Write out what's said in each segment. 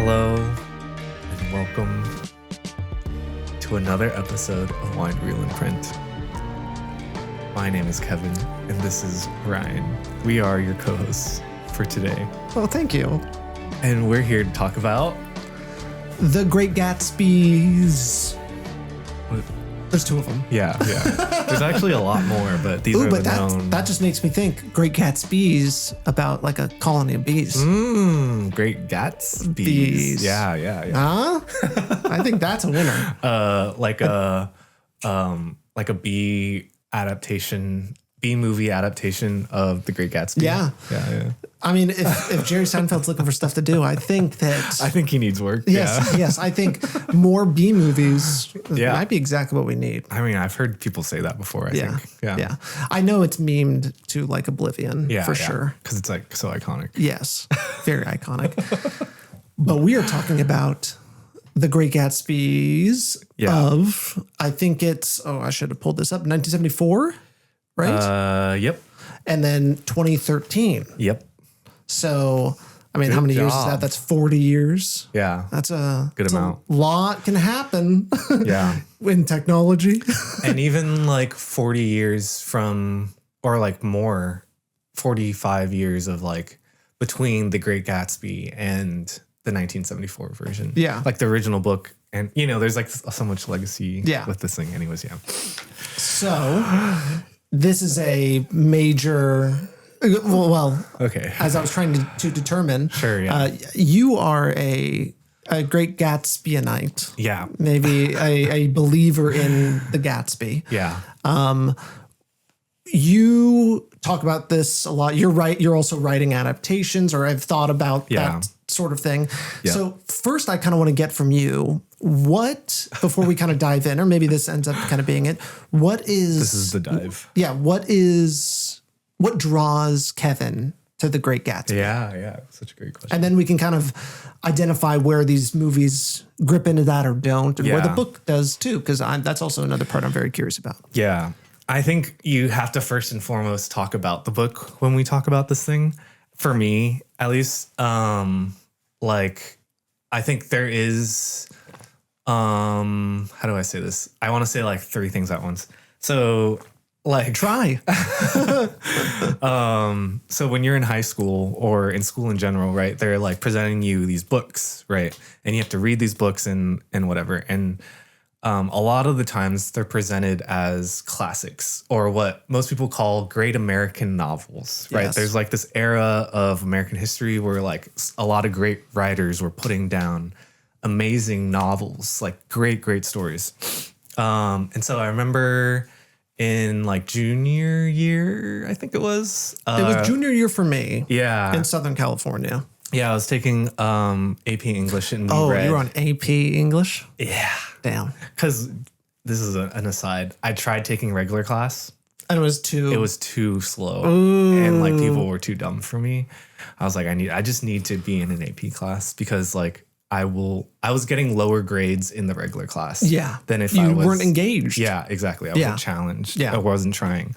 Hello and welcome to another episode of Wine Reel and Print. My name is Kevin and this is Ryan. We are your co-hosts for today. Oh, thank you. And we're here to talk about The Great Gatsby's. What? There's two of them. Yeah. There's actually a lot more, but these are the known. That just makes me think Great Gatsby's about like a colony of bees. Great Gatsby. Bees. Yeah. Huh? I think that's a winner. Like a bee movie adaptation of The Great Gatsby. Yeah. I mean, if Jerry Seinfeld's looking for stuff to do, I think he needs work. Yes. I think more bee movies might be exactly what we need. I mean, I've heard people say that before, I think. Yeah. I know it's memed to like oblivion for sure. Because it's like so iconic. Yes. Very iconic. But we are talking about The Great Gatsby's of, I think it's, I should have pulled this up, 1974, right? Yep. And then 2013. Yep. So, I mean, how many years is that? That's 40 years. Yeah. That's a good amount. A lot can happen. Yeah. In technology. And even like 40 years from, or like more, 45 years of like between The Great Gatsby and the 1974 version. Yeah. Like the original book. And, there's like so much legacy with this thing anyways. Yeah. So this is a major... Well, okay. As I was trying to determine, sure, yeah. You are a Great Gatsbyite. Yeah. Maybe a believer in the Gatsby. Yeah. You talk about this a lot. You're right. You're also writing adaptations, or I've thought about that sort of thing. Yeah. So first, I kind of want to get from you before we kind of dive in, or maybe this ends up kind of being it. This is the dive. Yeah. What draws Kevin to The Great Gatsby? Yeah. Such a great question. And then we can kind of identify where these movies grip into that or don't, and where the book does too, because that's also another part I'm very curious about. Yeah. I think you have to first and foremost talk about the book when we talk about this thing. For me, at least, I think there is, how do I say this? I want to say like three things at once. So try. So when you're in high school or in school in general, right, they're like presenting you these books, right? And you have to read these books and whatever. And a lot of the times they're presented as classics, or what most people call great American novels, right? Yes. There's like this era of American history where like a lot of great writers were putting down amazing novels, like great stories. And so I remember in like junior year, I think it was. It was junior year for me. Yeah. In Southern California. Yeah, I was taking AP English and you were on AP English? Yeah. Damn. Because this is an aside. I tried taking regular class. And it was too slow. Ooh. And like people were too dumb for me. I was like, I just need to be in an AP class because like I was getting lower grades in the regular class. Yeah. Than if you weren't engaged. Yeah, exactly. I wasn't challenged. Yeah. I wasn't trying.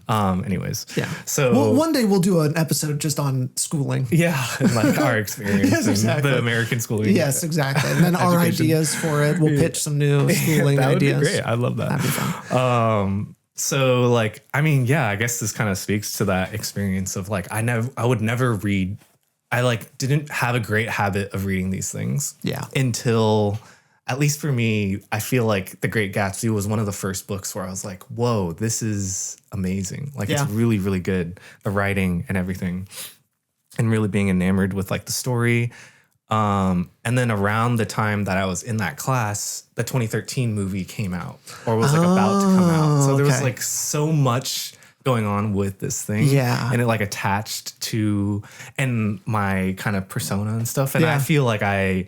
Anyways. Yeah. So one day we'll do an episode just on schooling. Yeah. And like our experience. Yes, exactly. The American schooling. Yes, exactly. And then our ideas for it. We'll pitch some new schooling that would ideas. Be great. I love that. That'd be fun. So like, I mean, yeah, I guess this kind of speaks to that experience of like, I would never read. I like didn't have a great habit of reading these things. Yeah. Until, at least for me, I feel like The Great Gatsby was one of the first books where I was like, whoa, this is amazing. Like it's really, really good. The writing and everything. And really being enamored with like the story. And then around the time that I was in that class, the 2013 movie came out or was like about to come out. So there was like so much going on with this thing. Yeah. And it like attached to my kind of persona and stuff. And I feel like I,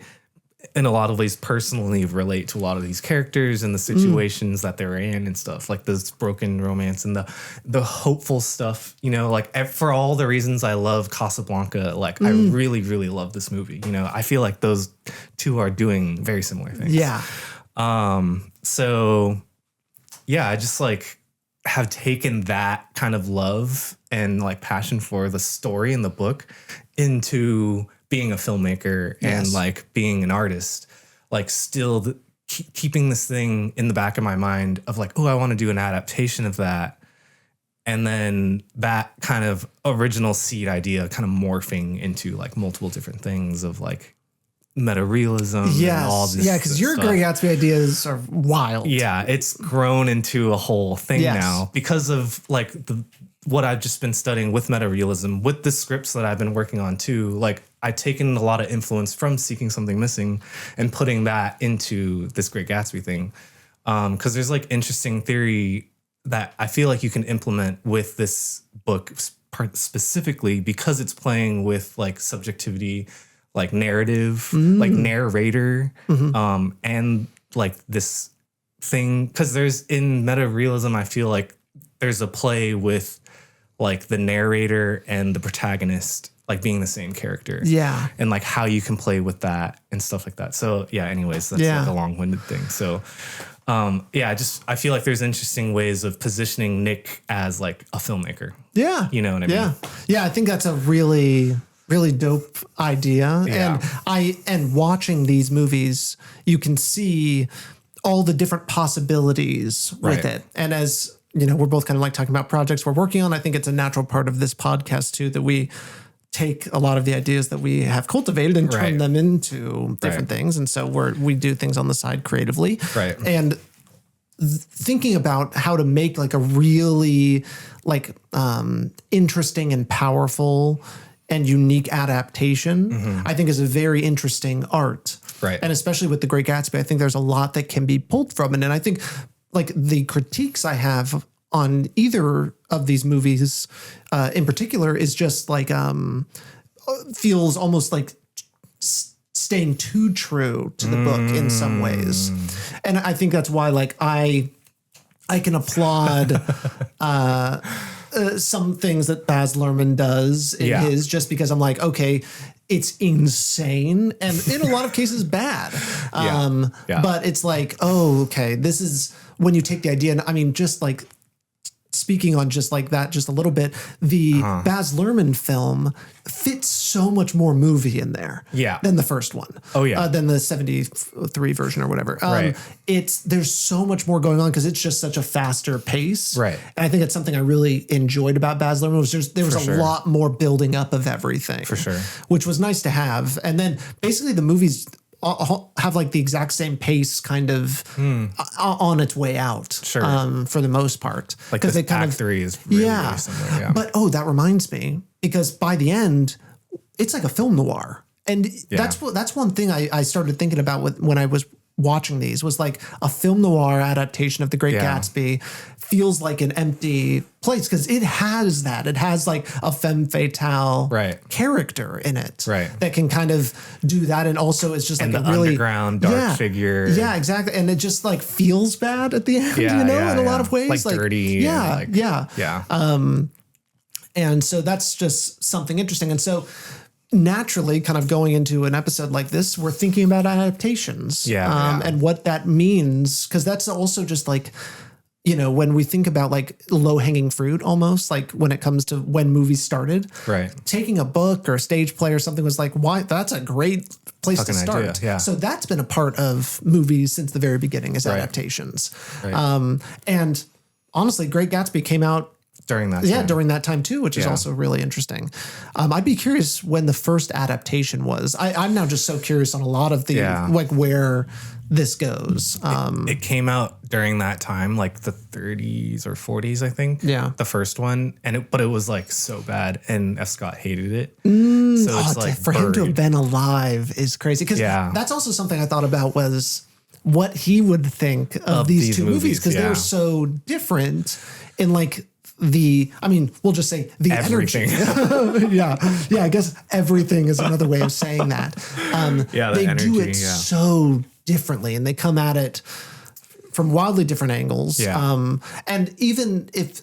in a lot of ways, personally relate to a lot of these characters and the situations that they're in and stuff, like this broken romance and the hopeful stuff, like for all the reasons I love Casablanca, like I really, really love this movie. I feel like those two are doing very similar things. Yeah. So yeah, I just like have taken that kind of love and like passion for the story in the book into being a filmmaker and like being an artist, like still keeping this thing in the back of my mind of like, oh, I want to do an adaptation of that. And then that kind of original seed idea kind of morphing into like multiple different things of like meta realism. Yes. And all this. Yeah. Because your Great Gatsby ideas are wild. Yeah. It's grown into a whole thing now because of like what I've just been studying with meta realism, with the scripts that I've been working on too. Like I've taken a lot of influence from Seeking Something Missing and putting that into this Great Gatsby thing. Because there's like interesting theory that I feel like you can implement with this book specifically because it's playing with like subjectivity, like narrative, like narrator, and like this thing. Because there's in meta realism, I feel like there's a play with like the narrator and the protagonist like being the same character. Yeah. And like how you can play with that and stuff like that. So yeah, anyways, that's like a long-winded thing. So I feel like there's interesting ways of positioning Nick as like a filmmaker. Yeah. You know what I mean? Yeah. I think that's a really, really dope idea. Yeah. And watching these movies, you can see all the different possibilities with it. And as you know, we're both kind of like talking about projects we're working on. I think it's a natural part of this podcast too, that we take a lot of the ideas that we have cultivated and turn them into different things. And so we do things on the side creatively. Right. And thinking about how to make like a really like interesting and powerful and unique adaptation, I think is a very interesting art. Right. And especially with The Great Gatsby, I think there's a lot that can be pulled from it. And I think like the critiques I have on either of these movies in particular is just like feels almost like staying too true to the book in some ways. And I think that's why like I can applaud some things that Baz Luhrmann does in his, just because I'm like, okay, it's insane and in a lot of cases bad. But it's like, oh, okay, this is when you take the idea, and I mean, just like speaking on just like that, just a little bit, the Baz Luhrmann film fits so much more movie in there than the first one. Oh yeah. Than the 73 version or whatever. Right. There's so much more going on because it's just such a faster pace. Right. And I think it's something I really enjoyed about Baz Luhrmann. There was a lot more building up of everything. For sure. Which was nice to have. And then basically the movies have like the exact same pace kind of on its way out for the most part. Like because they kind of 3 is really similar. Yeah. But that reminds me, because by the end, it's like a film noir. And that's one thing I started thinking about when I was watching these, was like a film noir adaptation of The Great Gatsby feels like an empty place because it has that. It has like a femme fatale character in it that can kind of do that. And also it's just like a really underground dark figure. Yeah, exactly. And it just like feels bad at the end, in a lot of ways. Like dirty. And so that's just something interesting. And so naturally, kind of going into an episode like this, we're thinking about adaptations and what that means. Because that's also just like, you know, when we think about like low hanging fruit, almost like when it comes to when movies started, taking a book or a stage play or something was like, why? That's a great place to start. Idea, yeah. So that's been a part of movies since the very beginning, is adaptations. And honestly, Great Gatsby came out during that time. Yeah, during that time too, which is also really interesting. I'd be curious when the first adaptation was. I'm now just so curious on a lot of the like where this goes. It came out during that time, like the 30s or 40s, I think. Yeah, the first one, but it was like so bad, and F. Scott hated it. So it's like for him to have been alive is crazy, because that's also something I thought about, was what he would think of these two movies, because they were so different in like we'll just say the everything. Energy. I guess everything is another way of saying that. They do it so differently, and they come at it from wildly different angles. And even if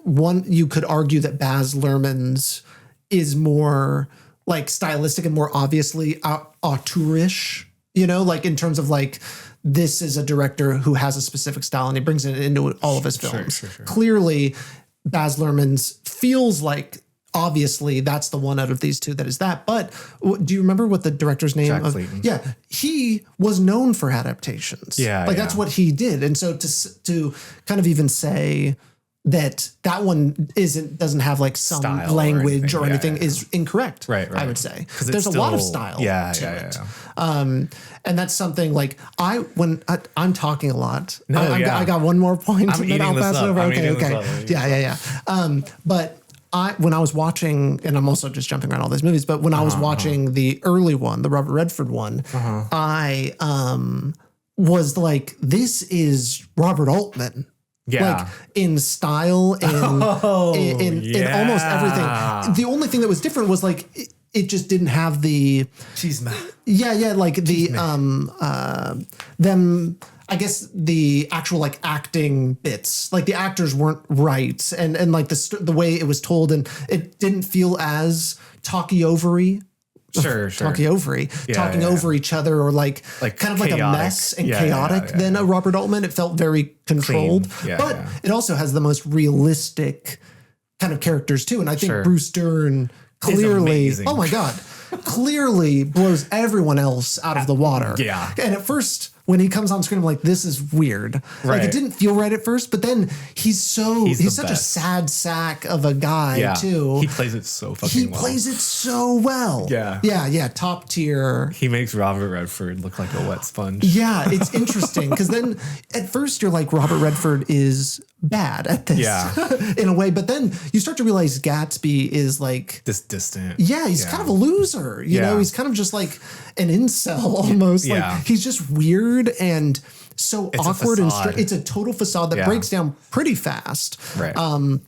you could argue that Baz Luhrmann's is more like stylistic and more obviously auteurish, you know, like in terms of like, this is a director who has a specific style and he brings it into all of his films. Clearly, Baz Luhrmann's feels like obviously that's the one out of these two that is that. But do you remember what the director's name? Jack Clayton. Yeah, he was known for adaptations. Yeah, like that's what he did. And so to kind of even say that one doesn't have like some style language or anything is incorrect. Right. I would say there's a lot of style. To it. And that's something like when I'm talking a lot. No, I got one more point. I'm eating this up. Okay. Yeah. But when I was watching, and I'm also just jumping around all these movies, but when I was watching the early one, the Robert Redford one, I was like, this is Robert Altman. Yeah. Like in style and in almost everything. The only thing that was different was like it just didn't have the cheese man. Yeah, like the them I guess the actual like acting bits, like the actors weren't right and like the way it was told, and it didn't feel as talky overy. Sure. Talking over each other, or like kind of chaotic. Like a mess and chaotic than a Robert Altman. It felt very controlled, but it also has the most realistic kind of characters too. And I think Bruce Dern clearly, oh my God, clearly blows everyone else out of the water. Yeah. And at first, when he comes on screen, I'm like, this is weird. Like it didn't feel right at first, but then he's such a sad sack of a guy too. He plays it so fucking well. He plays it so well. Yeah. Top tier. He makes Robert Redford look like a wet sponge. Yeah, it's interesting because then at first you're like, Robert Redford is bad at this in a way, but then you start to realize Gatsby is like this distant. Yeah, he's kind of a loser. You know, he's kind of just like an incel almost. Like he's just weird and so awkward and it's a total facade that breaks down pretty fast. Right. And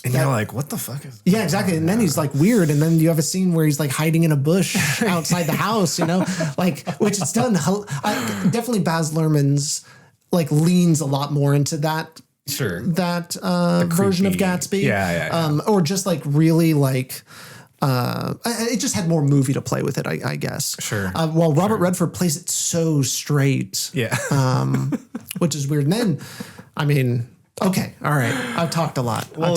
you're like, what the fuck is Yeah, exactly. And then he's like weird. And then you have a scene where he's like hiding in a bush outside the house, you know, like, which it's done. Definitely Baz Luhrmann's like leans a lot more into that. Sure. That version of Gatsby. Yeah. Or just like really like, it just had more movie to play with it, I guess. Sure. While Robert Redford plays it so straight. Yeah. Which is weird. And then, I mean, okay, all right. I've talked a lot. Well,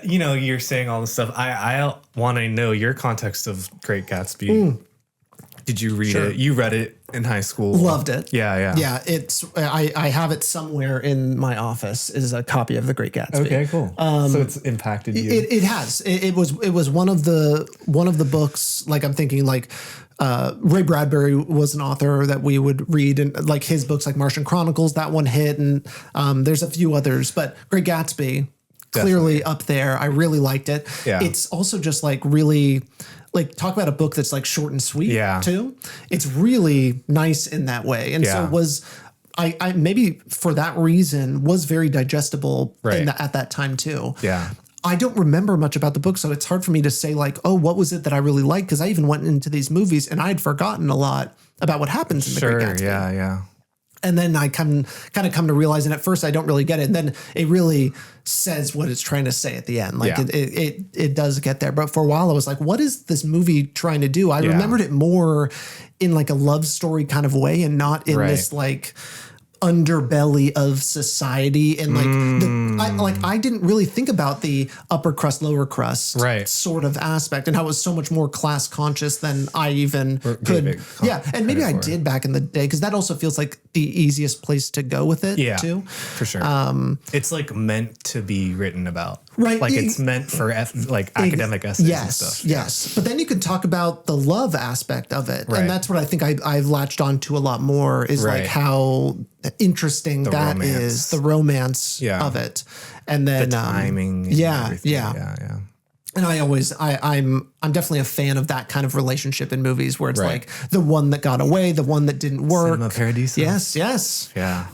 you're saying all this stuff. I want to know your context of Great Gatsby. Did you read it? You read it in high school. Loved it. Yeah. Yeah, it's I have it somewhere in my office is a copy of The Great Gatsby. Okay, cool. So it's impacted you. It has. It was one of the books, like I'm thinking like Ray Bradbury was an author that we would read, and like his books like Martian Chronicles, that one hit, and there's a few others, but Great Gatsby clearly up there. I really liked it. Yeah. It's also just like really like talk about a book that's like short and sweet too. It's really nice in that way. And so was I maybe for that reason was very digestible at that time too. Yeah. I don't remember much about the book, so it's hard for me to say like, oh, what was it that I really liked? Because I even went into these movies and I had forgotten a lot about what happens in The Great Gatsby. Yeah. And then I come to realize, and at first I don't really get it, and then it really says what it's trying to say at the end. Like it does get there. But for a while I was like, what is this movie trying to do? I remembered it more in like a love story kind of way, and not in this like underbelly of society, and like I didn't really think about the upper crust, lower crust sort of aspect, and how it was so much more class conscious than I even could. And maybe I did back in the day, because that also feels like the easiest place to go with it too. For sure. It's like meant to be written about. Right. Like it's meant for academic essays and stuff. Yes. But then you could talk about the love aspect of it. Right. And that's what I think I've latched on to a lot more, is like how interesting that is, the romance of it. And then the timing. Yeah. And I'm definitely a fan of that kind of relationship in movies, where it's like the one that got away, the one that didn't work. Cinema Paradiso. Yes. Yeah.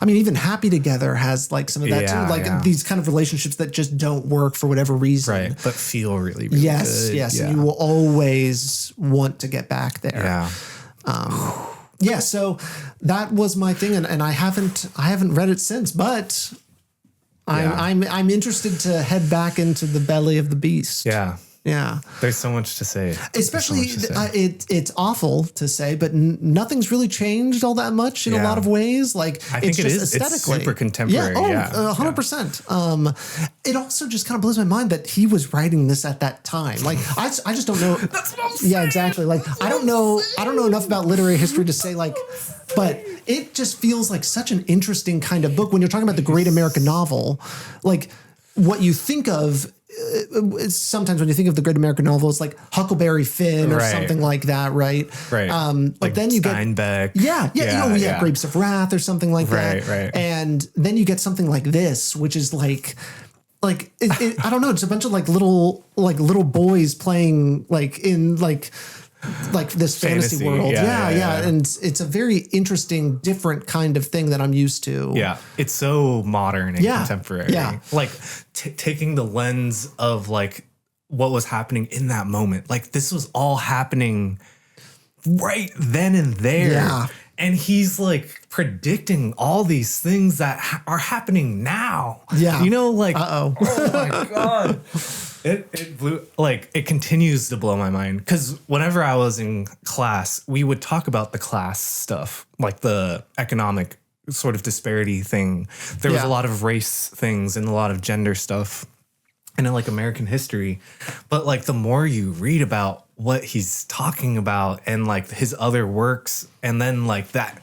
I mean, even Happy Together has like some of that too. Like these kind of relationships that just don't work for whatever reason. Right. But feel really, really good. Yes. And you will always want to get back there. Yeah. So that was my thing. And I haven't read it since, but I'm interested to head back into the belly of the beast. Yeah. Yeah. There's so much to say. Especially, it's awful to say, but nothing's really changed all that much in a lot of ways. Like, I think it's just aesthetically. It's super contemporary. Yeah. 100%. It also just kind of blows my mind that he was writing this at that time. Like, I just don't know. That's what I'm saying. Yeah, exactly. Like, I don't know enough about literary history to say, like, but it just feels like such an interesting kind of book when you're talking about the great American novel. Like, what you think of sometimes when you think of the great American novel, it's like Huckleberry Finn or something like that, right? Right. But like then you Steinbeck. get Grapes of Wrath or something like that. Right. And then you get something like this, which is like I don't know, it's a bunch of like little boys playing like in like this fantasy world. Yeah. And it's a very interesting, different kind of thing that I'm used to. Yeah. It's so modern and contemporary. Yeah. Like taking the lens of like what was happening in that moment. Like this was all happening right then and there. Yeah. And he's like predicting all these things that are happening now. Yeah. You know, like, oh my God. It blew, like, it continues to blow my mind. Because whenever I was in class, we would talk about the class stuff, like the economic sort of disparity thing. There was a lot of race things and a lot of gender stuff and in like American history. But like the more you read about what he's talking about and like his other works, and then like that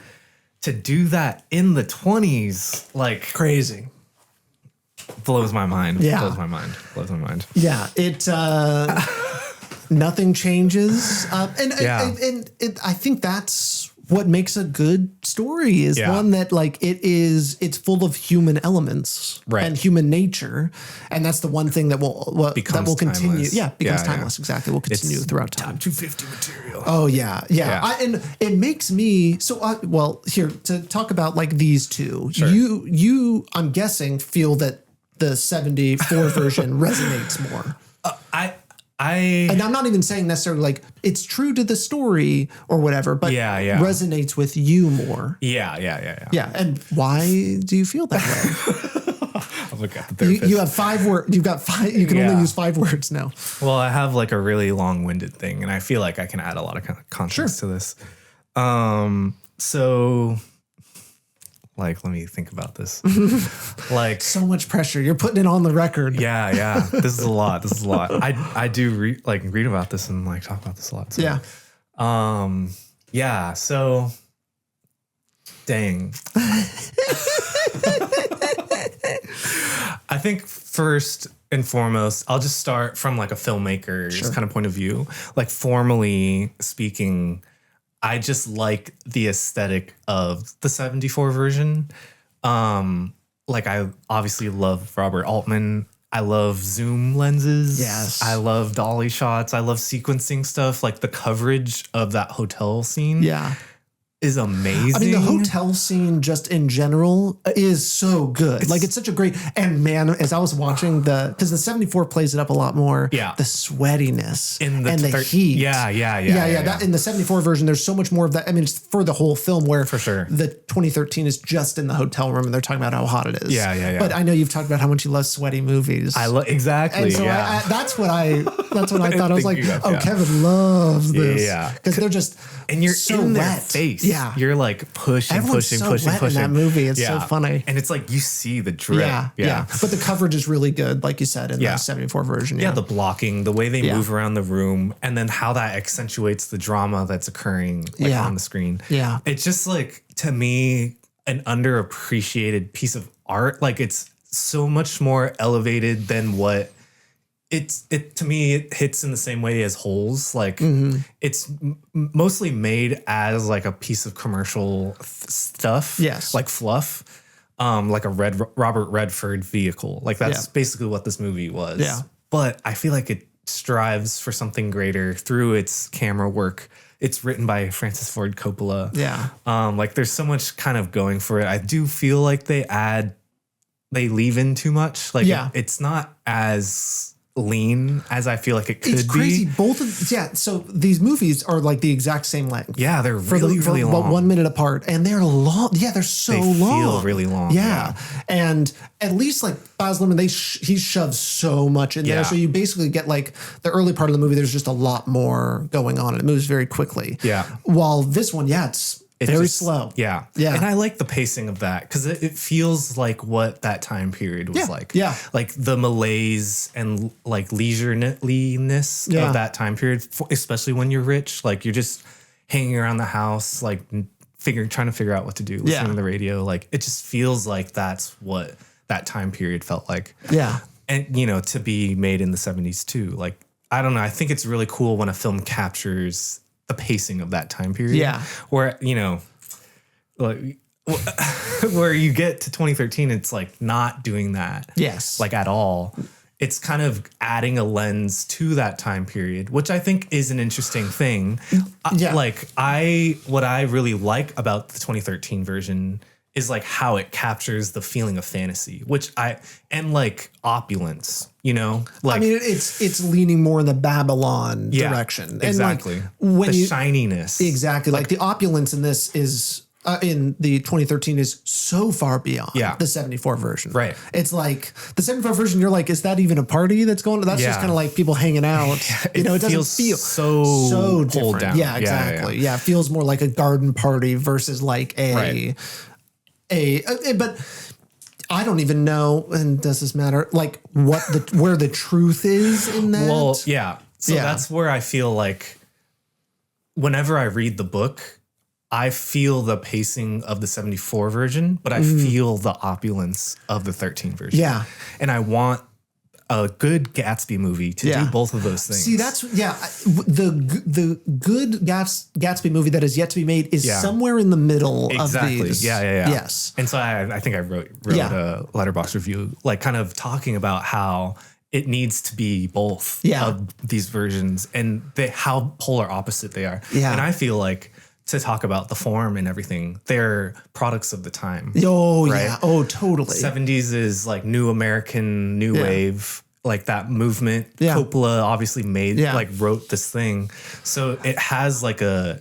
to do that in the 20s, like crazy. Blows my mind. Yeah. Blows my mind. Yeah. It nothing changes. And I think that's what makes a good story is one that like it's full of human elements and human nature. And that's the one thing that will continue. Timeless. Yeah. Becomes timeless. Exactly. Will continue throughout time. Top 250 material. Oh yeah. And it makes me well here to talk about like these two. Sure. You I'm guessing feel that the 74 version resonates more. And I'm not even saying necessarily like it's true to the story or whatever, but resonates with you more. Yeah. Yeah. And why do you feel that way? I'll look at the therapist. You have 5 words. You've got 5. You can only use 5 words now. Well, I have like a really long-winded thing, and I feel like I can add a lot of context to this. So, like, let me think about this. Like, so much pressure. You're putting it on the record. Yeah. This is a lot. I do read about this and like talk about this a lot. So. Yeah. So, dang. I think first and foremost, I'll just start from like a filmmaker's kind of point of view. Like formally speaking, I just like the aesthetic of the 74 version. Like I obviously love Robert Altman. I love zoom lenses. Yes. I love dolly shots. I love sequencing stuff. Like the coverage of that hotel scene. Yeah. Is amazing. I mean, the hotel scene just in general is so good. Like it's such a great, and man, as I was watching because the 74 plays it up a lot more. Yeah. The sweatiness and the heat. Yeah. That in the 74 version, there's so much more of that. I mean, it's for the whole film where for sure the 2013 is just in the hotel room and they're talking about how hot it is. Yeah. But I know you've talked about how much you love sweaty movies. Exactly. And so that's what I thought. I was like, Kevin loves this. Yeah. Because they're just, and you're so in their wet. face. Yeah. You're like pushing wet in that movie. It's so funny. And it's like you see the drip. Yeah. But the coverage is really good, like you said, in the 74 version. Yeah, the blocking, the way they move around the room, and then how that accentuates the drama that's occurring on the screen. Yeah. It's just like, to me, an underappreciated piece of art. Like it's so much more elevated than what to me, it hits in the same way as Holes. Like it's mostly made as like a piece of commercial stuff. Yes. Like fluff, like a Robert Redford vehicle. Like that's basically what this movie was. Yeah. But I feel like it strives for something greater through its camera work. It's written by Francis Ford Coppola. Yeah. Like there's so much kind of going for it. I do feel like they leave in too much. Like it's not as lean as I feel like it could be. It's crazy. Both of so these movies are like the exact same length. Yeah, they're really long. 1 minute apart, and they're long. Yeah, they're so long. They feel really long. Yeah. And at least like Baz Luhrmann, he shoves so much in there, so you basically get like the early part of the movie. There's just a lot more going on, and it moves very quickly. Yeah. While this one, it's very slow. Yeah. Yeah. And I like the pacing of that because it feels like what that time period was like. Yeah. Like the malaise and like leisureliness of that time period, especially when you're rich. Like you're just hanging around the house, like trying to figure out what to do, listening to the radio. Like it just feels like that's what that time period felt like. Yeah. And, you know, to be made in the 70s too. Like, I don't know. I think it's really cool when a film captures the pacing of that time period. Yeah. Where, you know, like, where you get to 2013, it's like not doing that. Yes. Like at all. It's kind of adding a lens to that time period, which I think is an interesting thing. Yeah. What I really like about the 2013 version is like how it captures the feeling of fantasy, and like opulence, you know? Like, I mean, it's leaning more in the Babylon direction. Exactly. And like the shininess. Exactly. Like the opulence in this is in the 2013 is so far beyond the 74 version. Right. It's like the 74 version, you're like, is that even a party that's going on? That's just kind of like people hanging out. You know, it doesn't feel so different. Down. Yeah, exactly. Yeah, it feels more like a garden party versus like but I don't even know, and does this matter? Like where the truth is in that? Well, yeah. So that's where I feel like whenever I read the book, I feel the pacing of the 74 version, but I feel the opulence of the 13 version. Yeah. And I want a good Gatsby movie to do both of those things. See, that's the good Gatsby movie that is yet to be made is somewhere in the middle of these. Yeah. Yes. And so I think I wrote a letterbox review, like kind of talking about how it needs to be both of these versions and how polar opposite they are. Yeah. And I feel like to talk about the form and everything, they're products of the time. Oh, right? Yeah. Oh, totally. 70s is like new American, new wave, like that movement. Yeah. Coppola obviously wrote this thing. So it has like an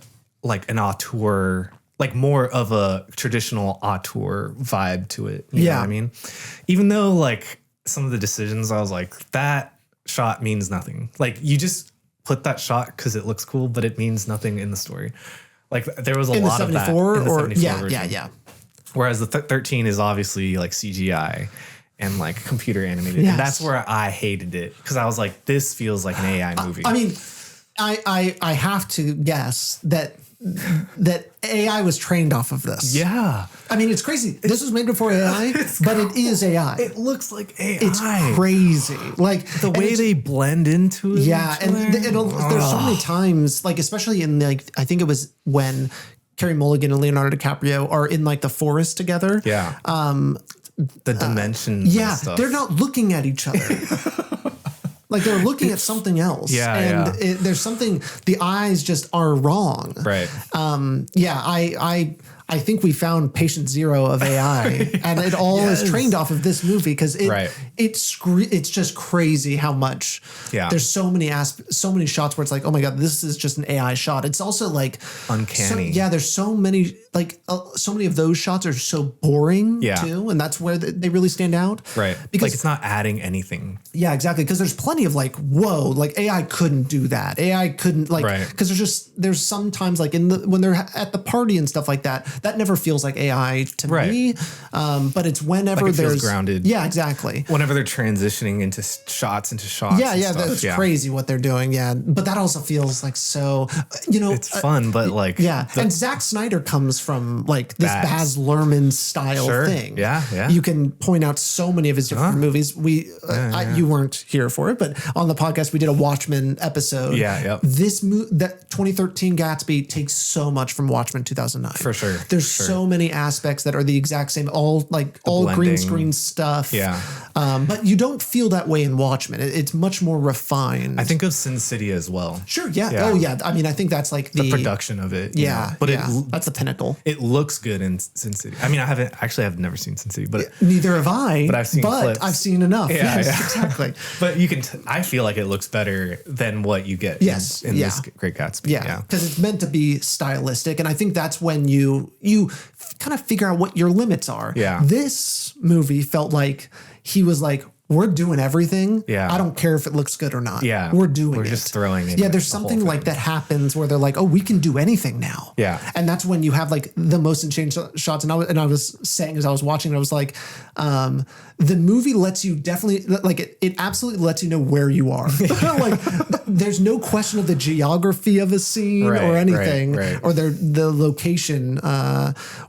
auteur, like more of a traditional auteur vibe to it. You know what I mean? Even though like some of the decisions, I was like, that shot means nothing. Like you just put that shot because it looks cool, but it means nothing in the story. Like there was a lot of that in the 74 version. Yeah. Whereas the 13 is obviously like CGI and like computer animated. Yes. And that's where I hated it because I was like, this feels like an AI movie. I mean, I have to guess that AI was trained off of this. Yeah. I mean, it's crazy. This was made before AI, but it is AI. It looks like AI. It's crazy. Like the way they blend into it. Yeah. And there's so many times, like, especially in like, I think it was when Carey Mulligan and Leonardo DiCaprio are in like the forest together. Yeah. The dimensions. Yeah. And stuff. They're not looking at each other. Like they're looking at something else. Yeah. And there's something, the eyes just are wrong. Right. I think we found patient zero of AI, and it all is trained off of this movie because it's just crazy how much there's so many shots where it's like, oh my God, this is just an AI shot. It's also like uncanny. There's so many so many of those shots are so boring too, and that's where they really stand out. Right, because like it's not adding anything. Yeah, exactly. Because there's plenty of like, whoa, like AI couldn't do that. AI couldn't because there's sometimes like when they're at the party and stuff like that. That never feels like AI to me. But it's whenever it feels grounded. Yeah, exactly. Whenever they're transitioning into shots. Yeah, that's crazy what they're doing. Yeah, but that also feels like so. It's fun, but like and Zack Snyder comes from like this Baz Luhrmann style thing. Yeah. You can point out so many of his different movies. You weren't here for it, but on the podcast we did a Watchmen episode. Yeah. That 2013 Gatsby takes so much from Watchmen 2009 for sure. There's so many aspects that are the exact same, all blending. green screen stuff. Yeah. But you don't feel that way in Watchmen. It's much more refined. I think of Sin City as well. Sure. Yeah. Oh yeah. I mean, I think that's like the production of it. Yeah. But that's the pinnacle. It looks good in Sin City. I mean, I've never seen Sin City, but neither have I. But I've seen clips. I've seen enough. Yeah, yes, exactly. But you can. I feel like it looks better than what you get. In this Great Gatsby. Yeah, because it's meant to be stylistic, and I think that's when you kind of figure out what your limits are. Yeah. This movie felt like he was like, we're doing everything. Yeah. I don't care if it looks good or not. Yeah. We're doing it. We're just throwing it. Yeah, there's something like that happens where they're like, oh, we can do anything now. Yeah. And that's when you have like the motion change shots. And I was saying as I was watching, I was like, the movie lets you definitely, like it absolutely lets you know where you are. Like there's no question of the geography of a scene or anything or the location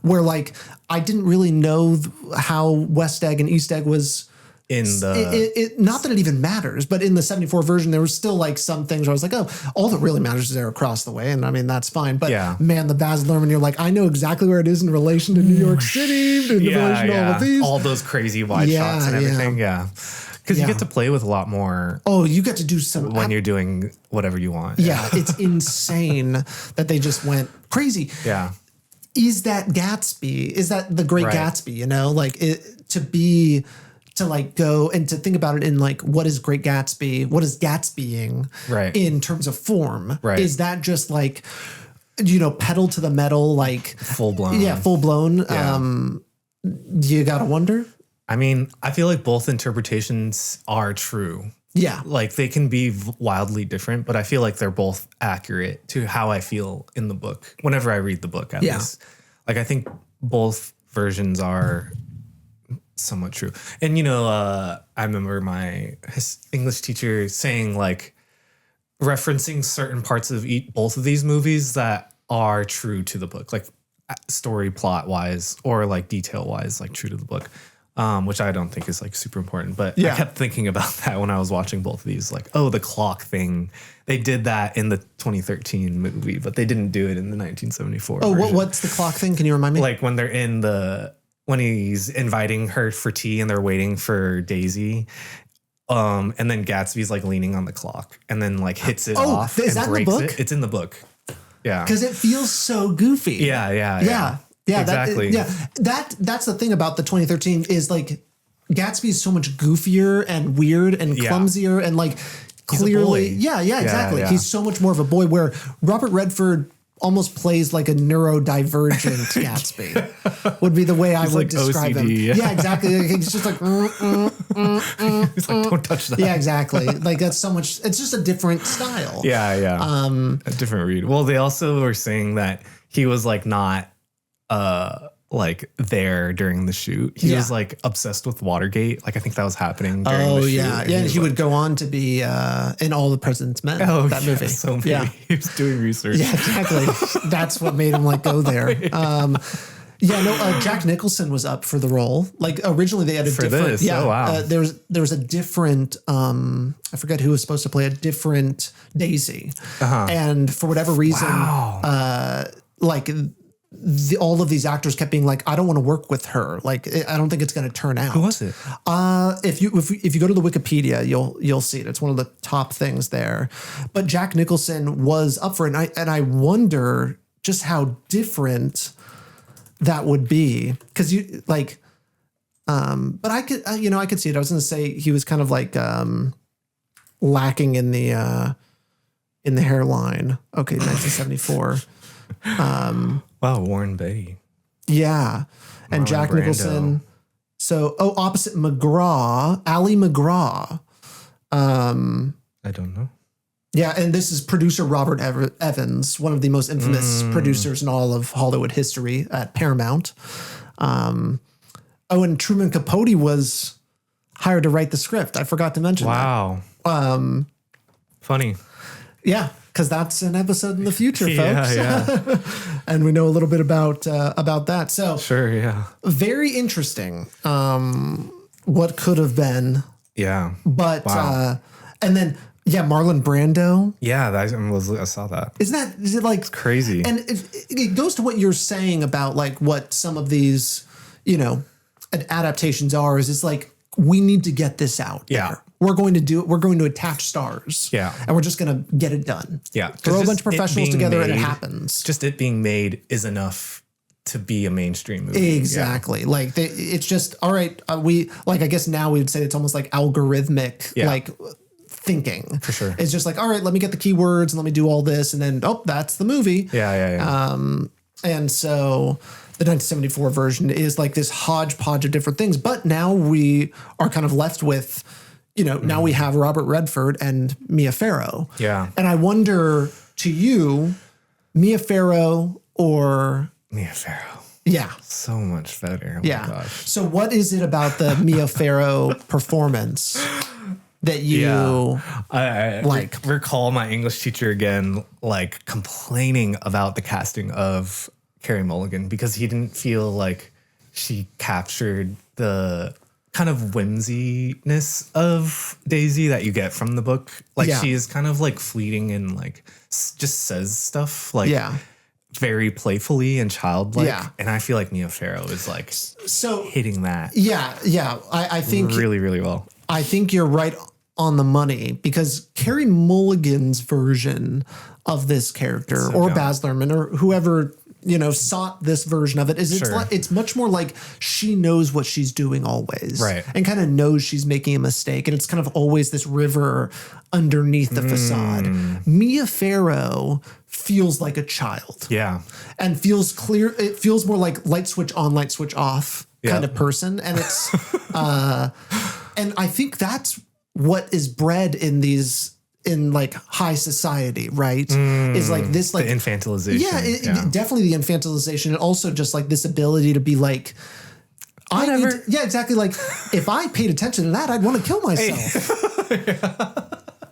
where like I didn't really know how West Egg and East Egg was in the not that it even matters, but in the 74 version, there was still like some things where I was like, oh, all that really matters is they're across the way. And I mean, that's fine. But man, the Baz Luhrmann, you're like, I know exactly where it is in relation to New York City, in relation to all of these. All those crazy wide shots and everything. Yeah. Because you get to play with a lot more. Oh, you get to do some when you're doing whatever you want. Yeah, it's insane that they just went crazy. Yeah. Is that Gatsby? Is that the Great Gatsby? You know, like to like go and to think about it in like, what is Great Gatsby? What is Gatsbying in terms of form? Right. Is that just like, you know, pedal to the metal, like full blown? Yeah, full blown. Yeah. You gotta wonder. I mean, I feel like both interpretations are true. Yeah. Like they can be wildly different, but I feel like they're both accurate to how I feel in the book whenever I read the book, at least. Like I think both versions are somewhat true. And, you know, I remember my English teacher saying like referencing certain parts of both of these movies that are true to the book, like story plot wise or like detail wise, like true to the book. Which I don't think is like super important, but I kept thinking about that when I was watching both of these. Like, oh, the clock thing. They did that in the 2013 movie, but they didn't do it in the 1974 version. What's the clock thing? Can you remind me? Like when they're when he's inviting her for tea and they're waiting for Daisy. And then Gatsby's like leaning on the clock and then like hits it off and breaks it. It's in the book. Yeah. Because it feels so goofy. Yeah. Yeah, exactly. That's the thing about the 2013 is like Gatsby is so much goofier and weird and clumsier and like clearly. Yeah, exactly. He's so much more of a boy where Robert Redford almost plays like a neurodivergent Gatsby would be the way I would describe him. Yeah, exactly. He's just like, He's like, don't touch that. Yeah, exactly. Like that's so much. It's just a different style. Yeah. A different read. Well, they also were saying that he was like not like there during the shoot. He was like obsessed with Watergate. Like I think that was happening during the shoot. Yeah. And he would go on to be in All the President's Men. Oh, that movie. So maybe he was doing research. Yeah, exactly. That's what made him like go there. Jack Nicholson was up for the role. Like originally they had a different. This. Yeah, oh, wow. There was a different. I forget who was supposed to play a different Daisy, and for whatever reason, like. All of these actors kept being like, I don't want to work with her. Like, I don't think it's going to turn out. Who was it? If you go to the Wikipedia, you'll see it. It's one of the top things there. But Jack Nicholson was up for it, and I wonder just how different that would be because you like. But I could I could see it. I was going to say he was kind of like lacking in the hairline. Okay, 1974. Wow, Warren Beatty. Yeah. And Marlon Jack Brando. Nicholson. So, opposite McGraw, Ali McGraw. I don't know. Yeah, and this is producer Robert Evans, one of the most infamous producers in all of Hollywood history at Paramount. And Truman Capote was hired to write the script. I forgot to mention that. Wow. Funny. Yeah. Because that's an episode in the future, folks. Yeah. And we know a little bit about that. So sure, yeah. Very interesting. What could have been. Yeah. But and then Yeah, Marlon Brando. Yeah, I saw that. Is it like crazy? And it goes to what you're saying about like what some of these, adaptations are. Is it's like we need to get this out. Yeah. There. We're going to do it. We're going to attach stars. Yeah. And we're just going to get it done. Yeah. Throw a bunch of professionals together and it happens. Just it being made is enough to be a mainstream movie. Exactly. Yeah. Like it's just, all right. I guess now we would say it's almost like algorithmic, like thinking. For sure. It's just like, all right, let me get the keywords and let me do all this. And then, that's the movie. Yeah. And so the 1974 version is like this hodgepodge of different things. But now we are kind of left with, now we have Robert Redford and Mia Farrow. Yeah. And I wonder, to you, Mia Farrow or... Mia Farrow. Yeah. So much better. Oh my gosh. So what is it about the Mia Farrow performance that you I like? Recall my English teacher again, like complaining about the casting of Carey Mulligan because he didn't feel like she captured the kind of whimsiness of Daisy that you get from the book. Like she is kind of like fleeting and like just says stuff like very playfully and childlike. Yeah. And I feel like Mia Farrow is like hitting that. Yeah. I think really, really well. I think you're right on the money because Carey Mulligan's version of this character or Baz Luhrmann or whoever sought this version of it is it's much more like she knows what she's doing always, right? And kind of knows she's making a mistake, and it's kind of always this river underneath the facade. Mia Farrow feels like a child, and feels clear. It feels more like light switch on, light switch off kind of person, and it's and I think that's what is bred in like high society, right? Is like this, like the infantilization. Yeah, definitely the infantilization. And also just like this ability to be like, exactly. Like if I paid attention to that, I'd want to kill myself.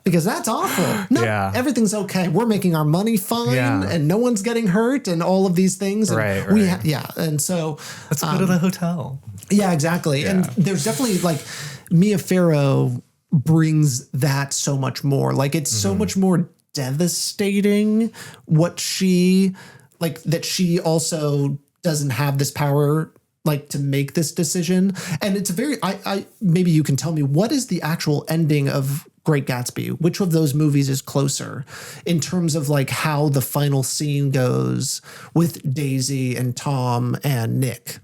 Because that's awful. No, everything's okay. We're making our money fine and no one's getting hurt and all of these things. And right. And so let's go to the hotel. Yeah, exactly. Yeah. And there's definitely like Mia Farrow brings that so much more. Like it's so much more devastating what she like that she also doesn't have this power like to make this decision. And it's a very I maybe you can tell me what is the actual ending of Great Gatsby? Which of those movies is closer in terms of like how the final scene goes with Daisy and Tom and Nick?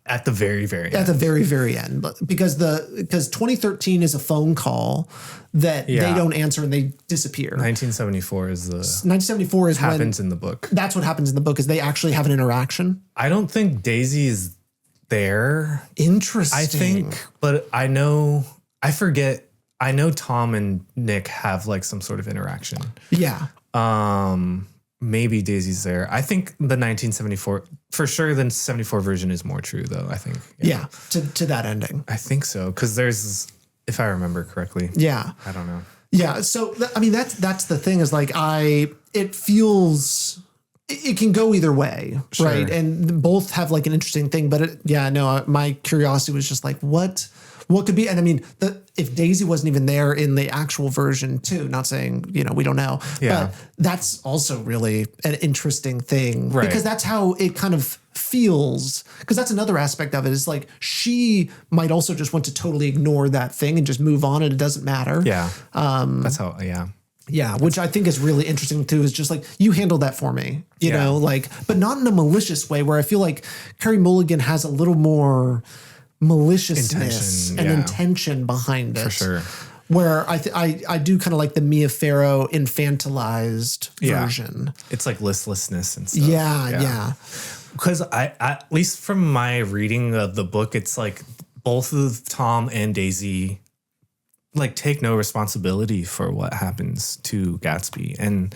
At the very, very end. At the very, very end. Because 2013 is a phone call that they don't answer and they disappear. 1974 is the... 1974 is happens in the book. That's what happens in the book is they actually have an interaction. I don't think Daisy is there. Interesting. I think, but I forget. I know Tom and Nick have like some sort of interaction. Yeah. Maybe Daisy's there. I think the 1974, for sure, the 74 version is more true, though, I think. Yeah, to that ending. I think so, because there's, if I remember correctly. Yeah. I don't know. Yeah, so, I mean, that's the thing is like it feels, it can go either way, right? And both have like an interesting thing, but my curiosity was just like, what could be, and I mean, if Daisy wasn't even there in the actual version too, not saying, we don't know, but that's also really an interesting thing because that's how it kind of feels. Because that's another aspect of it is like, she might also just want to totally ignore that thing and just move on and it doesn't matter. Yeah. That's how, Yeah, which I think is really interesting too, is just like, you handled that for me, you know, like, but not in a malicious way where I feel like Carey Mulligan has a little more maliciousness and intention behind it. For sure. Where I do kind of like the Mia Farrow infantilized version. It's like listlessness and stuff. Yeah. Because at least from my reading of the book, it's like both of Tom and Daisy like take no responsibility for what happens to Gatsby. And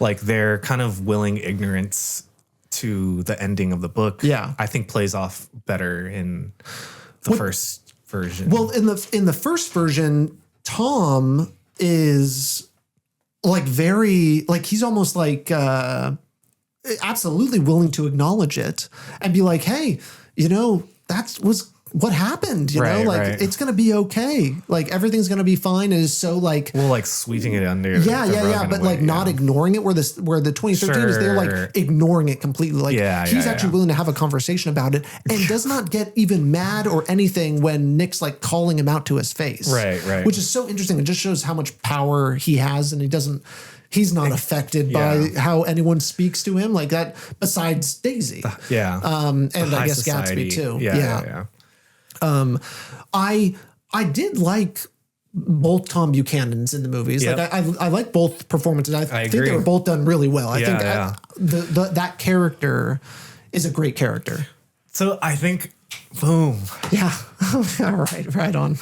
like their kind of willing ignorance to the ending of the book, I think plays off better in the first version. Well, in the first version, Tom is like very like he's almost like absolutely willing to acknowledge it and be like, hey, that was what happened? You know, like it's going to be okay. Like everything's going to be fine. And it's so like, well, like sweeping it under. Yeah. But like not ignoring it where the 2013 is, they're like ignoring it completely. Like he's actually willing to have a conversation about it and does not get even mad or anything when Nick's like calling him out to his face. Right. Which is so interesting. It just shows how much power he has, and he's not affected by how anyone speaks to him like that, besides Daisy. And I guess society. Gatsby too. Yeah. I did like both Tom Buchanans in the movies. Yep. Like I like both performances. I think agree. They were both done really well. I think that character is a great character. So I think, boom. Yeah. All right on.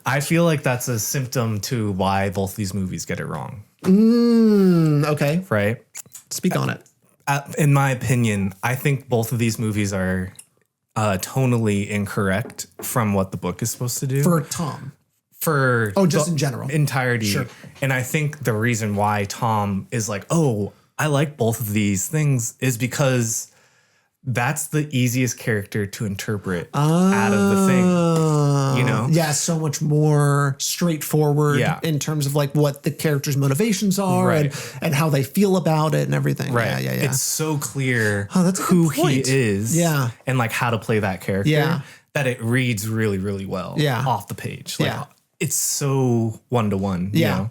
I feel like that's a symptom to why both these movies get it wrong. Okay. Right? Speak on it. In my opinion, I think both of these movies are tonally incorrect from what the book is supposed to do. For Tom. Just in general. Entirety. Sure. And I think the reason why Tom is like, oh, I like both of these things is because that's the easiest character to interpret out of the thing, you know? Yeah, so much more straightforward in terms of like what the character's motivations are and how they feel about it and everything. Right. Yeah. It's so clear that's who he is and like how to play that character that it reads really, really well off the page. Like, it's so one-to-one. You know?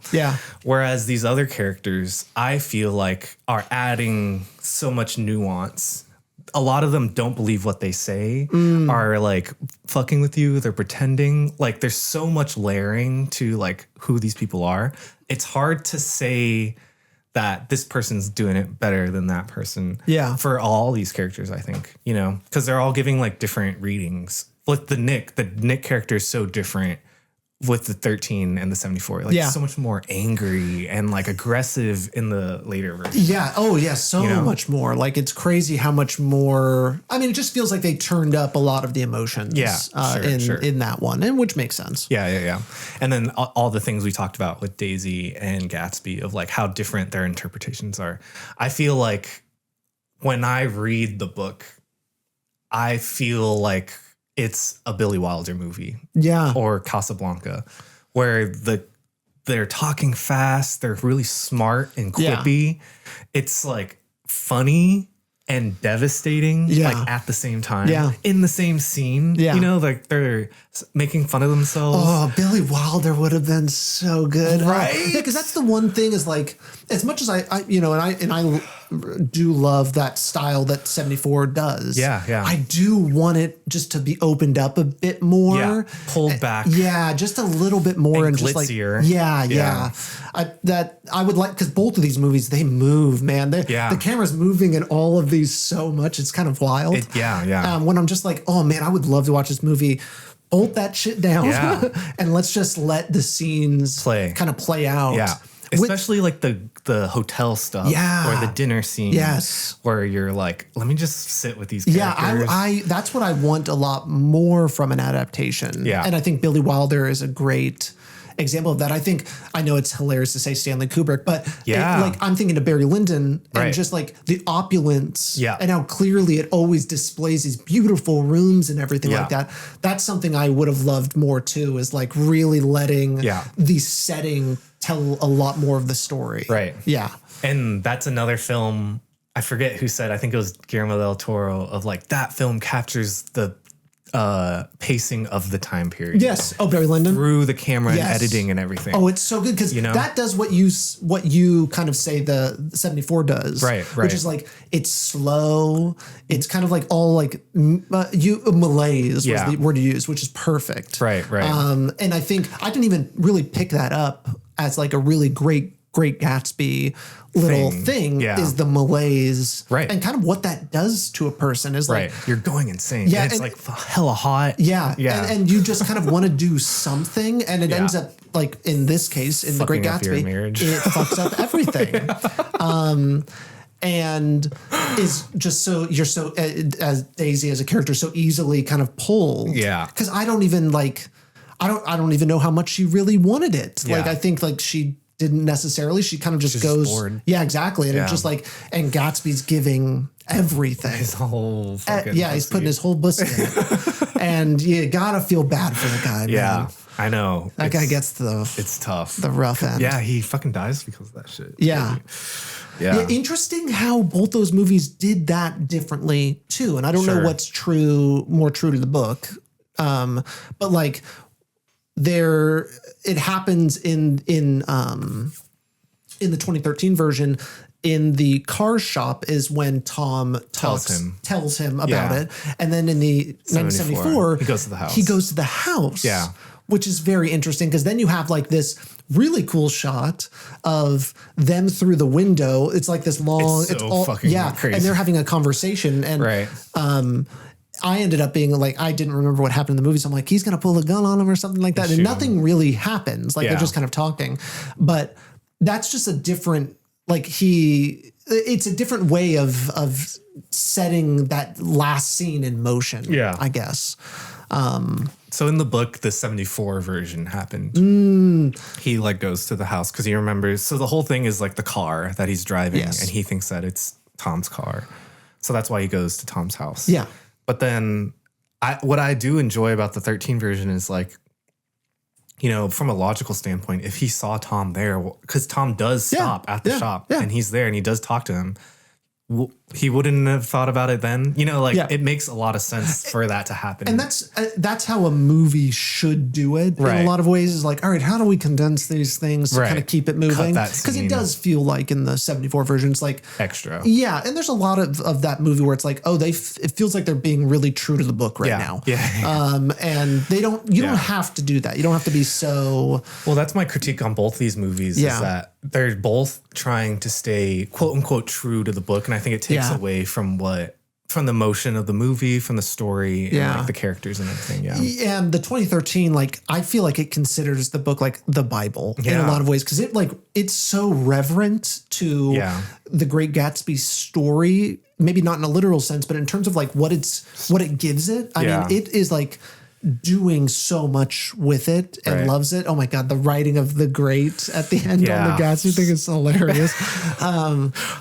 Whereas these other characters, I feel like are adding so much nuance. A lot of them don't believe what they say, are like fucking with you. They're pretending. Like there's so much layering to like who these people are. It's hard to say that this person's doing it better than that person. Yeah. For all these characters, I think, you know, because they're all giving like different readings. With the Nick character is so different with the 13 and the 74, like so much more angry and like aggressive in the later version. Yeah. Oh yeah. So much more. Like it's crazy how much more. I mean, it just feels like they turned up a lot of the emotions in that one, and which makes sense. Yeah. And then all the things we talked about with Daisy and Gatsby of like how different their interpretations are. I feel like when I read the book, I feel like it's a Billy Wilder movie. Yeah. Or Casablanca, where they're talking fast, they're really smart and quippy. Yeah. It's like funny and devastating like at the same time. Yeah. In the same scene. Yeah. You know, like they're making fun of themselves. Oh, Billy Wilder would have been so good. Right. Yeah, because that's the one thing is like, as much as I do love that style that 74 does. Yeah. I do want it just to be opened up a bit more. Yeah. Pulled back. Yeah, just a little bit more and glitzier. Just like yeah. I would like, because both of these movies, they move, man. The camera's moving in all of these so much. It's kind of wild. When I'm just like, oh man, I would love to watch this movie. Bolt that shit down and let's just let the scenes kind of play out. Yeah. Especially like the hotel stuff or the dinner scene. Yes. Where you're like, let me just sit with these characters. Yeah, that's what I want a lot more from an adaptation. Yeah. And I think Billy Wilder is a great example of that. I know it's hilarious to say Stanley Kubrick, but I'm thinking of Barry Lyndon and just like the opulence and how clearly it always displays these beautiful rooms and everything like that. That's something I would have loved more too, is like really letting the setting tell a lot more of the story. Right. Yeah. And that's another film, I forget who said, I think it was Guillermo del Toro, of like that film captures the pacing of the time period. Yes. Oh, Barry Lyndon. Through the camera and editing and everything. Oh, it's so good because that does what you kind of say the 74 does. Right. Which is like, it's slow. It's kind of like all like malaise was the word you used, which is perfect. Right. And I think I didn't even really pick that up as like a really Great Gatsby little thing is the malaise. Right. And kind of what that does to a person is like, you're going insane. Yeah. And it's like hella hot. Yeah. And you just kind of want to do something. And it ends up like in this case, in the Great Gatsby, it fucks up everything. And is just so you're so as Daisy as a character so easily kind of pulled. Yeah. Because I don't even know how much she really wanted it. Yeah. Like I think like she didn't necessarily. She kind of just goes. Bored. Yeah, exactly. And it's just like, and Gatsby's giving everything. His whole fucking he's putting his whole pussy in it. And you gotta feel bad for the guy, man. I know. That guy gets it's tough. The rough end. Yeah, he fucking dies because of that shit. Yeah. Yeah. Interesting how both those movies did that differently too. And I don't know what's more true to the book. But like it happens in the 2013 version. In the car shop is when Tom tells him about it. And then in the 1974, he goes to the house. Yeah. Which is very interesting because then you have like this really cool shot of them through the window. It's like this long, it's all fucking crazy. And they're having a conversation. And I ended up being like, I didn't remember what happened in the movie. So I'm like, he's going to pull a gun on him or something like that. And nothing really happens. Like they're just kind of talking. But that's just a different, it's a different way of setting that last scene in motion, I guess. So in the book, the 74 version happened. He like goes to the house because he remembers. So the whole thing is like the car that he's driving and he thinks that it's Tom's car. So that's why he goes to Tom's house. Yeah. But then what I do enjoy about the 13 version is like, from a logical standpoint, if he saw Tom there, because Tom does stop at the shop and he's there and he does talk to him, he wouldn't have thought about it then. It makes a lot of sense for that to happen. And that's how a movie should do it in a lot of ways is like, all right, how do we condense these things to kind of keep it moving? Because it does feel like in the 74 version, it's like extra. Yeah. And there's a lot of that movie where it's like, oh, it feels like they're being really true to the book now. Yeah. And you don't have to do that. You don't have to be so. Well, that's my critique on both these movies is that they're both trying to stay quote unquote true to the book. And I think it takes away from the motion of the movie, from the story and like the characters and everything. Yeah. And the 2013, I feel like it considers the book like the Bible in a lot of ways. Cause it's so reverent to the Great Gatsby story, maybe not in a literal sense, but in terms of like what it gives it. I mean, it is like doing so much with it and loves it. Oh my God, the writing of the great at the end on the Gatsby thing is hilarious.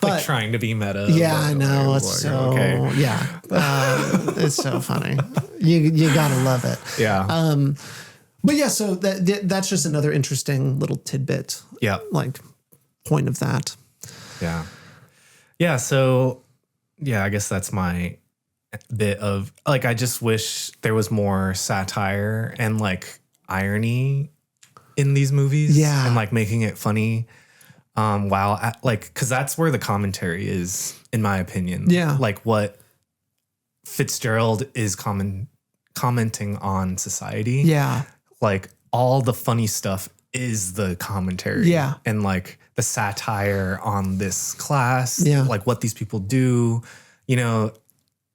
But trying to be meta. Yeah, I know. It's so it's so funny. You gotta love it. Yeah. But yeah, so that's just another interesting little tidbit. Yeah. Like point of that. Yeah. Yeah. So I guess that's my bit of I just wish there was more satire and irony in these movies and making it funny because that's where the commentary is, in my opinion. What Fitzgerald is commenting on society, all the funny stuff is the commentary, and the satire on this class, what these people do,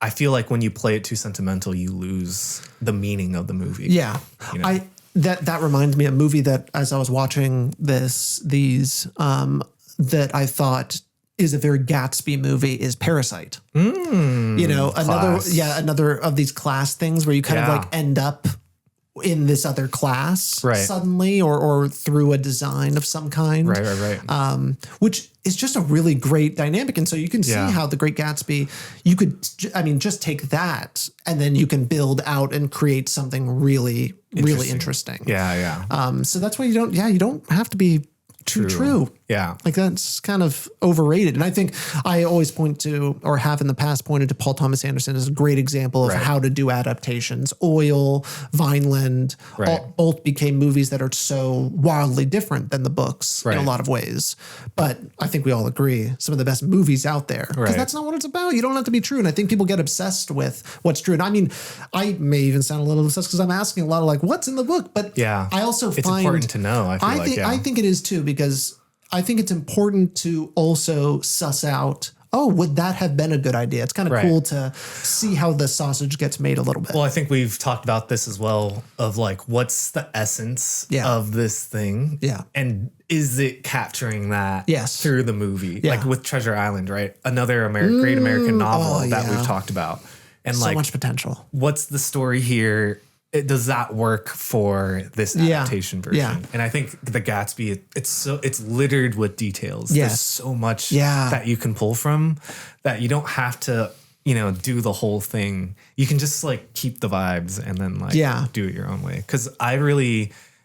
I feel like when you play it too sentimental, you lose the meaning of the movie. Yeah. That reminds me of a movie that as I was watching these that I thought is a very Gatsby movie is Parasite. Another of these class things where you kind of end up in this other class suddenly or through a design of some kind. Right. Which is just a really great dynamic. And so you can see how the Great Gatsby, you could, just take that and then you can build out and create something really, really interesting. Yeah. So that's why you don't have to be too true. Yeah. That's kind of overrated. And I think I always point to, or have in the past pointed to, Paul Thomas Anderson as a great example of how to do adaptations. Oil, Vineland, both became movies that are so wildly different than the books in a lot of ways. But I think we all agree some of the best movies out there. Because that's not what it's about. You don't have to be true. And I think people get obsessed with what's true. And I mean, I may even sound a little obsessed because I'm asking a lot of what's in the book. But I also it's important to know. I think it is too, because I think it's important to also suss out, would that have been a good idea? It's kind of cool to see how the sausage gets made a little bit. Well, I think we've talked about this as well of what's the essence of this thing? Yeah. And is it capturing that through the movie? With Treasure Island, right? Another great American novel that we've talked about. And so much potential. What's the story here? does that work for this adaptation version? Yeah. And I think the Gatsby, it's littered with details. Yes. There's so much that you can pull from that you don't have to, do the whole thing. You can just like keep the vibes and then like do it your own way. Cause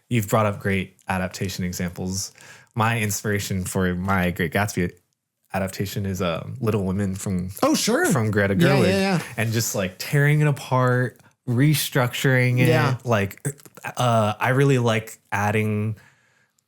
you've brought up great adaptation examples. My inspiration for my Great Gatsby adaptation is Little Women from Greta Gerwig. And just like tearing it apart, restructuring it. Yeah. Like I really like adding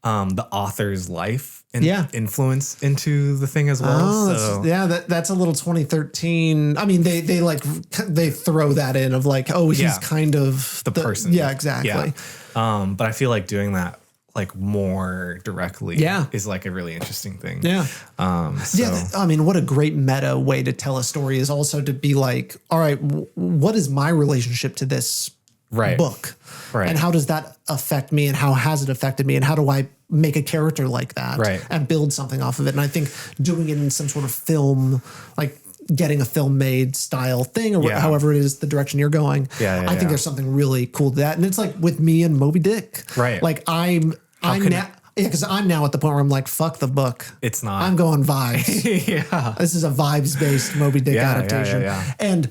the author's life and influence into the thing as well. That's a little 2013. I mean, they throw that in of like, he's kind of the person. Yeah, exactly. But I feel like doing that like more directly is like a really interesting thing. Yeah. I mean, what a great meta way to tell a story is also to be like, all right, what is my relationship to this book? Right. And how does that affect me, and how has it affected me, and how do I make a character like that and build something off of it? And I think doing it in some sort of film, like getting a film made style thing, or however it is the direction you're going. I think there's something really cool to that. And it's like with me and Moby Dick. Right. Like I'm now, because I'm now at the point where I'm like, fuck the book. It's not. I'm going vibes. This is a vibes-based Moby Dick adaptation. And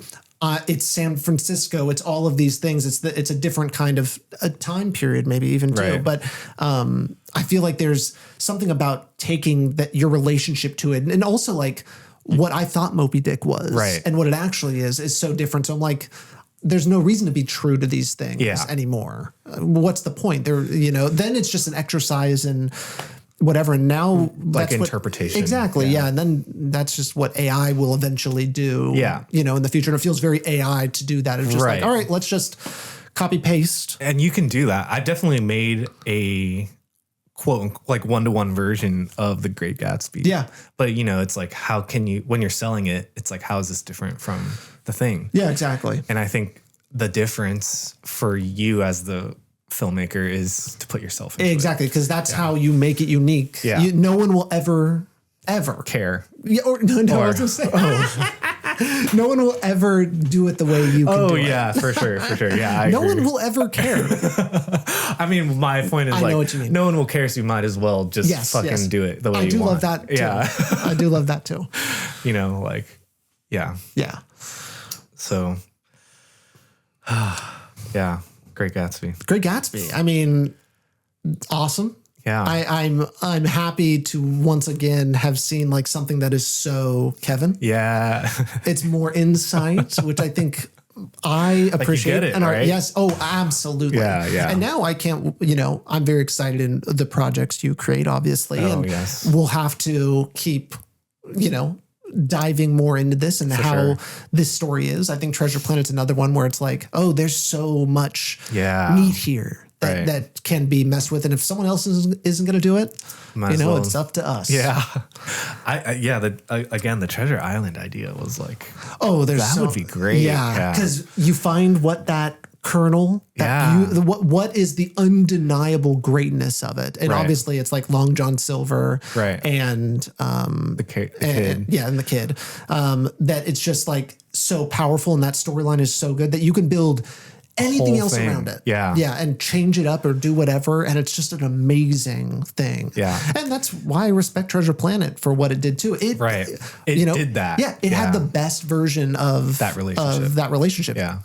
it's San Francisco. It's all of these things. It's a different kind of a time period, maybe even too. But I feel like there's something about taking your relationship to it, and also like what I thought Moby Dick was, and what it actually is so different. So I'm like, there's no reason to be true to these things anymore. What's the point? Then it's just an exercise in whatever. And now like interpretation. Exactly. Yeah. And then that's just what AI will eventually do, in the future. And it feels very AI to do that. It's just like, all right, let's just copy paste. And you can do that. I definitely made a quote like 1-to-1 version of the Great Gatsby. Yeah. But it's like, how can you, when you're selling it, it's like, how is this different from the thing? Yeah, exactly. And I think the difference for you as the filmmaker is to put yourself into exactly, because that's how you make it unique. Yeah. No one will ever care. Yeah, I was gonna say. No one will ever do it the way you can do it. For sure. Yeah, no one will ever care. I mean, my point is know what you mean. No one will care, so you might as well just fucking do it the way you want. I do love that too. Yeah. I do love that too. Yeah. So, Great Gatsby. Great Gatsby. I mean, awesome. Yeah. I'm happy to once again have seen like something that is so Kevin. Yeah. It's more insight, which I think I appreciate. Like you get it, right? Yes. Oh, absolutely. Yeah. And now I can't, I'm very excited in the projects you create, obviously. And we'll have to keep, diving more into this and how this story is. I think Treasure Planet's another one where it's like, oh, there's so much meat here that can be messed with. And if someone else isn't going to do it, it's up to us. Yeah. The Treasure Island idea was like, that would be great. Yeah. Because you find what that kernel, what is the undeniable greatness of it. And obviously it's like Long John Silver and the kid. And the kid. That it's just like so powerful, and that storyline is so good that you can build anything else around it. Yeah. And change it up or do whatever. And it's just an amazing thing. Yeah. And that's why I respect Treasure Planet for what it did too. It did that. Yeah. It had the best version of that relationship. Yeah.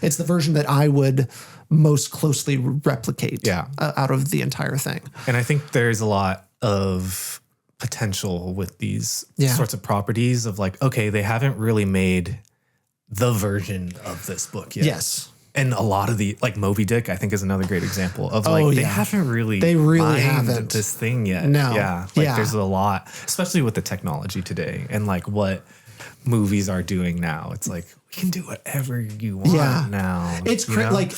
It's the version that I would most closely replicate out of the entire thing. And I think there's a lot of potential with these sorts of properties of like, okay, they haven't really made the version of this book yet. Yes. And a lot of the, like Moby Dick, I think is another great example of like, they really haven't this thing yet. No. Yeah. There's a lot, especially with the technology today and like what movies are doing now. It's like, we can do whatever you want now. It's crazy. Like,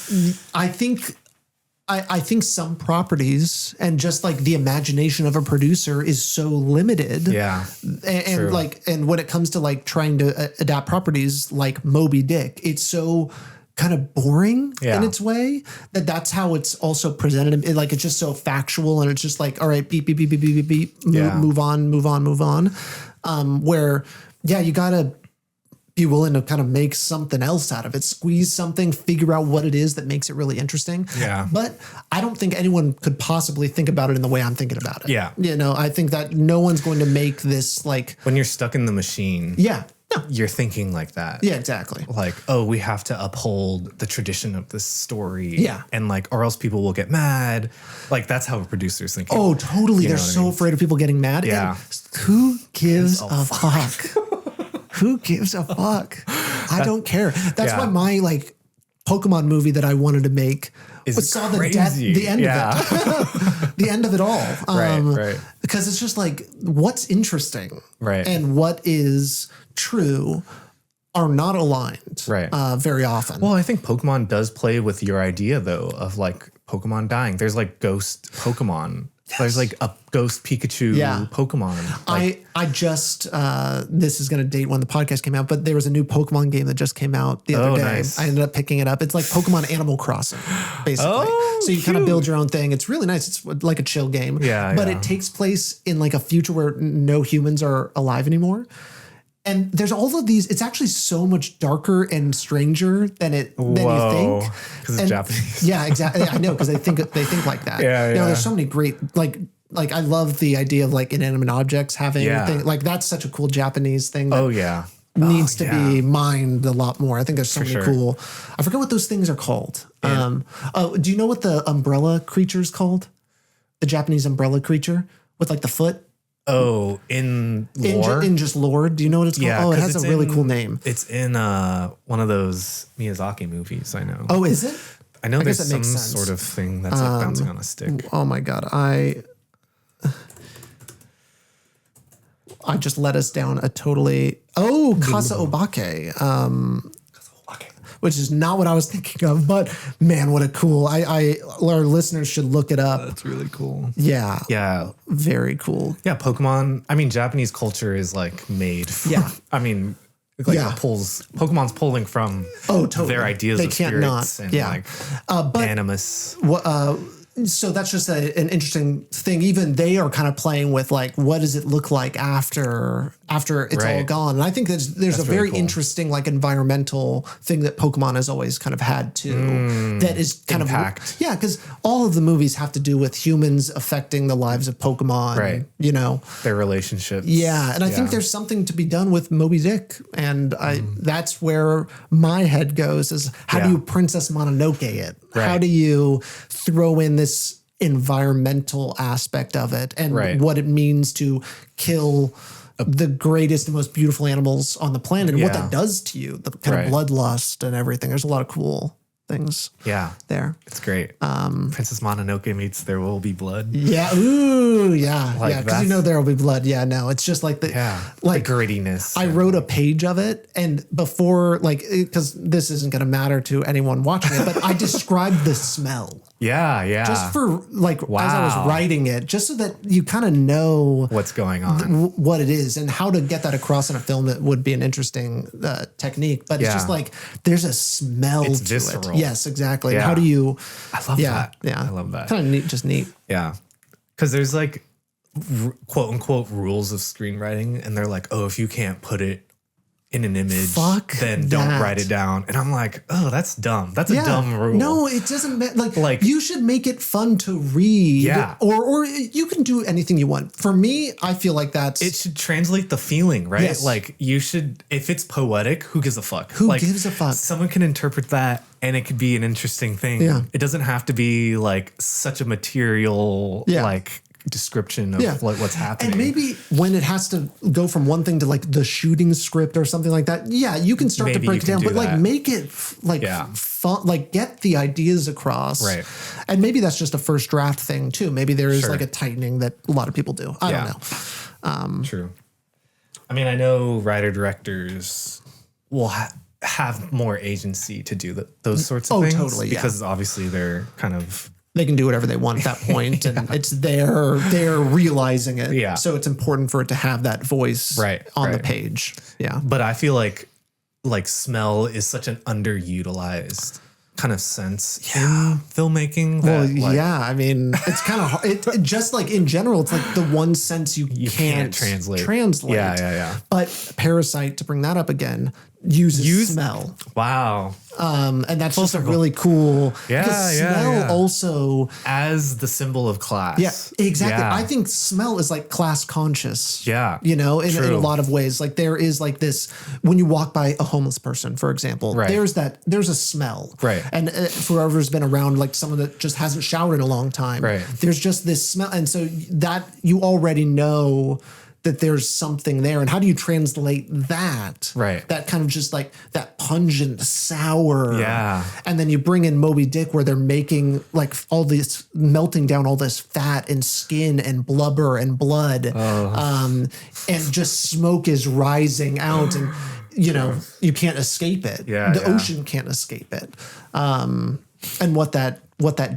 I think some properties and just like the imagination of a producer is so limited. Yeah. And like, and when it comes to like trying to adapt properties like Moby Dick, it's so kind of boring in its way that's how it's also presented. Like, it's just so factual, and it's just like, all right, beep, beep, beep, beep, beep, beep, move on. Where, you gotta be willing to kind of make something else out of it, squeeze something, figure out what it is that makes it really interesting. Yeah. But I don't think anyone could possibly think about it in the way I'm thinking about it. Yeah. You know, I think that no one's going to make this like when you're stuck in the machine. Yeah. No. You're thinking like that. Yeah, exactly. Like, oh, we have to uphold the tradition of this story. Yeah. And like, or else people will get mad. Like, that's how a producer's thinking. Oh, totally. They're so afraid of people getting mad. Yeah. And who gives a fuck? Who gives a fuck? I don't care. That's why my like Pokemon movie that I wanted to make saw the end of it. The end of it all. Right. Because it's just like, what's interesting and what is true are not aligned very often. Well, I think Pokemon does play with your idea, though, of like Pokemon dying. There's like ghost Pokemon. Yes. There's like a ghost Pikachu Pokemon. Like, I just, this is going to date when the podcast came out, but there was a new Pokemon game that just came out the other day. Nice. I ended up picking it up. It's like Pokemon Animal Crossing, basically. Oh, so you kind of build your own thing. It's really nice. It's like a chill game. But it takes place in like a future where no humans are alive anymore. And there's all of these. It's actually so much darker and stranger than you think. Because it's Japanese. Yeah, exactly. I know, because they think like that. Yeah. You know, there's so many great like I love the idea of like inanimate objects having things. Like that's such a cool Japanese thing. That needs to be mined a lot more. I think there's so many cool. I forget what those things are called. Yeah. Do you know what the umbrella creature is called? The Japanese umbrella creature with like the foot. Oh, in lore? In just lore. Do you know what it's called? Yeah, it has a really cool name. It's in one of those Miyazaki movies, I know. Oh, is it? I know there's some sort of thing that's like bouncing on a stick. Oh my God. I just let us down a totally... Oh, Kasa Obake. Which is not what I was thinking of, but man, what a cool. Our listeners should look it up. That's really cool. Yeah. Yeah. Very cool. Yeah, Pokemon. I mean, Japanese culture is like made from, I mean, like Pokemon's pulling from their ideas of spirits and like animus. So that's just an interesting thing. Even they are kind of playing with like, what does it look like after it's all gone? And I think there's a very interesting like environmental thing that Pokemon has always kind of had too. That is kind of because all of the movies have to do with humans affecting the lives of Pokemon. Right. You know, their relationships. Yeah, and I think there's something to be done with Moby Dick, and that's where my head goes: is how do you Princess Mononoke it? Right. How do you throw in this environmental aspect of it and what it means to kill the greatest and most beautiful animals on the planet and what that does to you, the kind of bloodlust and everything. There's a lot of cool things there. It's great. Princess Mononoke meets There Will Be Blood. Yeah. Ooh, yeah. Like because you know there will be blood. Yeah, no. It's just like the grittiness. I wrote a page of it, and before, like, because this isn't going to matter to anyone watching it, but I described the smell. Yeah. Just for like as I was writing it, just so that you kind of know what's going on, what it is, and how to get that across in a film. That would be an interesting technique. But it's just like there's a smell to visceral. it. Yes, exactly. Yeah. How do you? I love that. Yeah, I love that. Kind of neat, just neat. Yeah, because there's like quote unquote rules of screenwriting, and they're like, oh, if you can't put it in an image, then don't write it down. And I'm like, oh, that's dumb. That's a dumb rule. No, it doesn't matter. Like you should make it fun to read. Yeah. Or you can do anything you want. For me, I feel like it should translate the feeling, right? Yes. Like you should, if it's poetic, who gives a fuck? Who gives a fuck? Someone can interpret that and it could be an interesting thing. Yeah. It doesn't have to be like such a material, like description of like what's happening. And maybe when it has to go from one thing to like the shooting script or something like that, you can start to break it down, but like make it like fun, like get the ideas across. Right. And maybe that's just a first draft thing too. Maybe there is like a tightening that a lot of people do. I don't know. True. I mean, I know writer directors will have more agency to do those sorts of things. Totally. Because obviously they're kind of, they can do whatever they want at that point, and it's they're realizing it. Yeah. So it's important for it to have that voice on the page. Yeah. But I feel like smell is such an underutilized kind of sense in filmmaking. I mean, it's kind of hard. It just like in general, it's like the one sense you can't translate. Yeah. But Parasite, to bring that up again, uses smell. Wow. And that's just a really cool. Yeah, smell also as the symbol of class. Yeah, exactly. Yeah. I think smell is like class conscious. Yeah. You know, in a lot of ways. Like there is like this, when you walk by a homeless person, for example, there's a smell. Right. And for whoever's been around, like someone that just hasn't showered in a long time, there's just this smell. And so that you already know that there's something there. And how do you translate that? Right. That kind of just like that pungent, sour. Yeah. And then you bring in Moby Dick where they're making like all this, melting down all this fat and skin and blubber and blood. And just smoke is rising out and, you know, you can't escape it. Yeah. The ocean can't escape it. And what that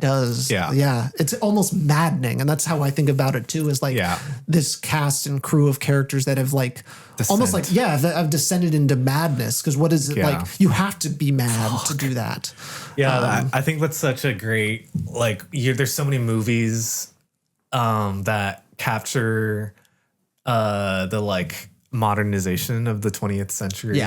does. Yeah. It's almost maddening. And that's how I think about it too, is like this cast and crew of characters that have like almost like, that have descended into madness. Cause what is it like? You have to be mad to do that. Yeah. I think that's such a great, like there's so many movies that capture the like modernization of the 20th century.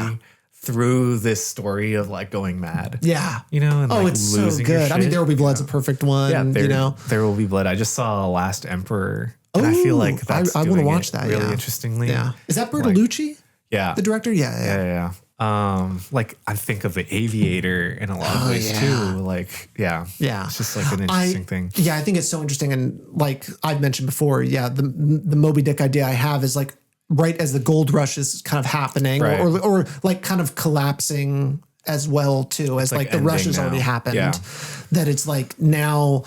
Through this story of like going mad. Yeah. You know, and like it's losing so good. I mean, There Will Be Blood's a perfect one. Yeah, you know, There Will Be Blood. I just saw Last Emperor. And I feel like that's I want to watch that really interestingly. Yeah. Is that Bertolucci? Like, the director? Yeah. Like I think of The Aviator in a lot of ways too. Like, it's just like an interesting thing. Yeah, I think it's so interesting. And like I've mentioned before, the Moby Dick idea I have is like, right as the gold rush is kind of happening or like kind of collapsing as well too, as like the rush has already happened, that it's like now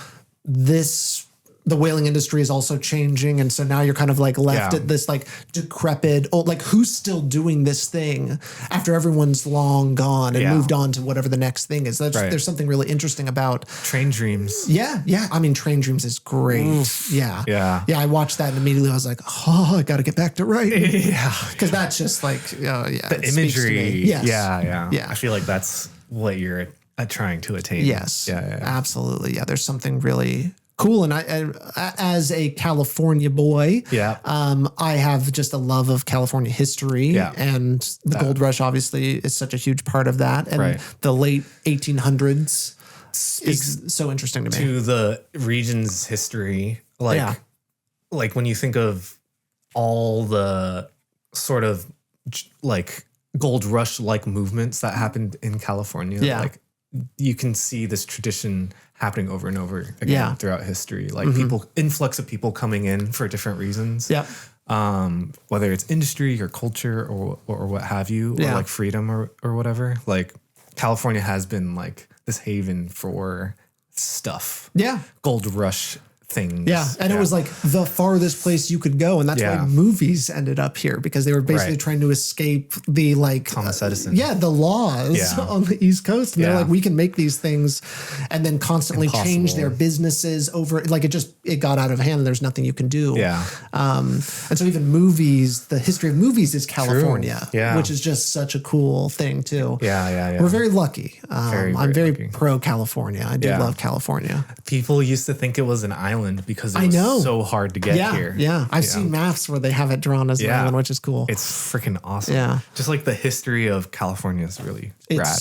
the whaling industry is also changing. And so now you're kind of like left at this like decrepit, like who's still doing this thing after everyone's long gone and moved on to whatever the next thing is. There's something really interesting about Train Dreams. Yeah. I mean, Train Dreams is great. Oof. Yeah. I watched that and immediately I was like, I got to get back to writing. Because that's just like, the imagery. Yes. Yeah. I feel like that's what you're trying to attain. Yes. Absolutely. Yeah. There's something really cool. And I as a California boy, I have just a love of California history, and the gold rush obviously is such a huge part of that. And the late 1800s is so interesting to me. To the region's history, like when you think of all the sort of like gold rush like movements that happened in California, like you can see this tradition happening over and over again throughout history. Like influx of people coming in for different reasons. Whether it's industry or culture or what have you, or like freedom or whatever. Like California has been like this haven for stuff. Gold rush things. And it was like the farthest place you could go. And that's why movies ended up here, because they were basically trying to escape the like Thomas Edison. The laws on the East Coast. And they're like, we can make these things and then constantly change their businesses over. Like it got out of hand and there's nothing you can do. And so even movies, the history of movies is California, which is just such a cool thing too. We're very lucky. I'm very pro California. I do love California. People used to think it was an island because it was so hard to get here. I've seen maps where they have it drawn as an island, which is cool. It's freaking awesome. Just like the history of California is really rad. It's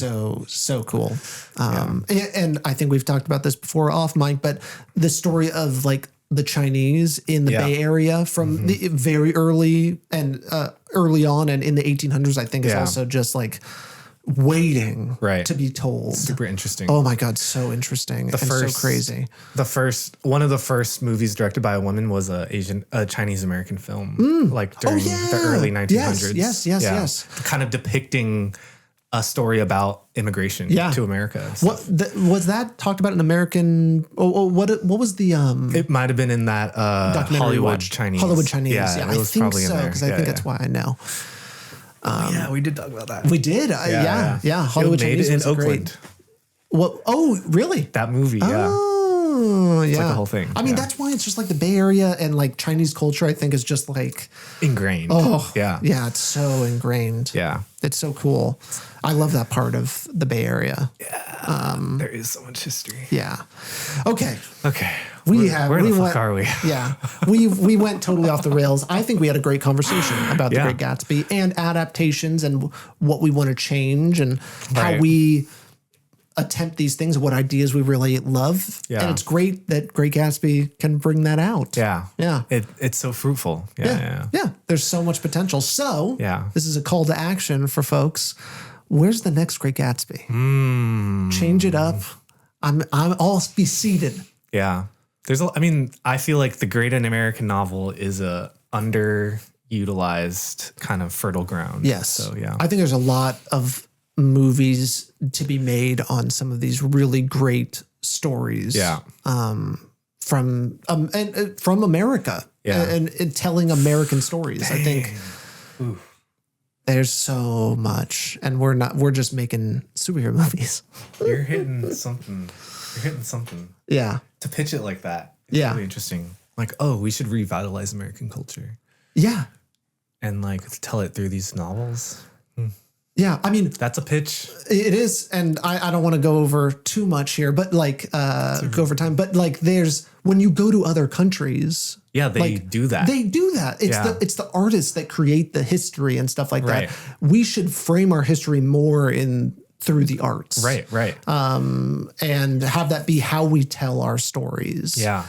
so cool. And I think we've talked about this before off mic, but the story of like the Chinese in the Bay Area from the very early on and in the 1800s, I think is also just like waiting to be told. Super interesting. Oh my God, so interesting. So crazy. One of the first movies directed by a woman was a Chinese American film, like during the early 1900s. Yes. Kind of depicting a story about immigration to America. Was that talked about in American? What was the? It might have been in that Hollywood Chinese. Hollywood Chinese. Yeah, I think probably so, because I think that's why I know. We did talk about that. We did. Hollywood Chinese in Oakland. What? Oh, really? That movie. Oh, it's like the whole thing. I mean, that's why it's just like the Bay Area and like Chinese culture, I think, is just like ingrained. Yeah, it's so ingrained. Yeah. It's so cool. I love that part of the Bay Area. Yeah. There is so much history. Yeah. Okay. Where the fuck are we? Yeah, we went totally off the rails. I think we had a great conversation about the Great Gatsby and adaptations and what we want to change and how we attempt these things, what ideas we really love. Yeah. And it's great that Great Gatsby can bring that out. Yeah. Yeah. It's so fruitful. Yeah. There's so much potential. So this is a call to action for folks. Where's the next Great Gatsby? Change it up. I'll be seated. Yeah. I feel like the great American novel is a underutilized kind of fertile ground. Yes. So yeah. I think there's a lot of movies to be made on some of these really great stories. Yeah. From America. Yeah. And telling American stories. Dang. I think there's so much, and we're just making superhero movies. You're hitting something. Yeah. To pitch it like that. It's really interesting. Like, we should revitalize American culture. Yeah. And like tell it through these novels. Yeah, I mean, that's a pitch. It is, and I don't want to go over too much here, but like go over time. But like, there's when you go to other countries, they do that. They do that. It's the artists that create the history and stuff like that. We should frame our history more through the arts, right. And have that be how we tell our stories. Yeah.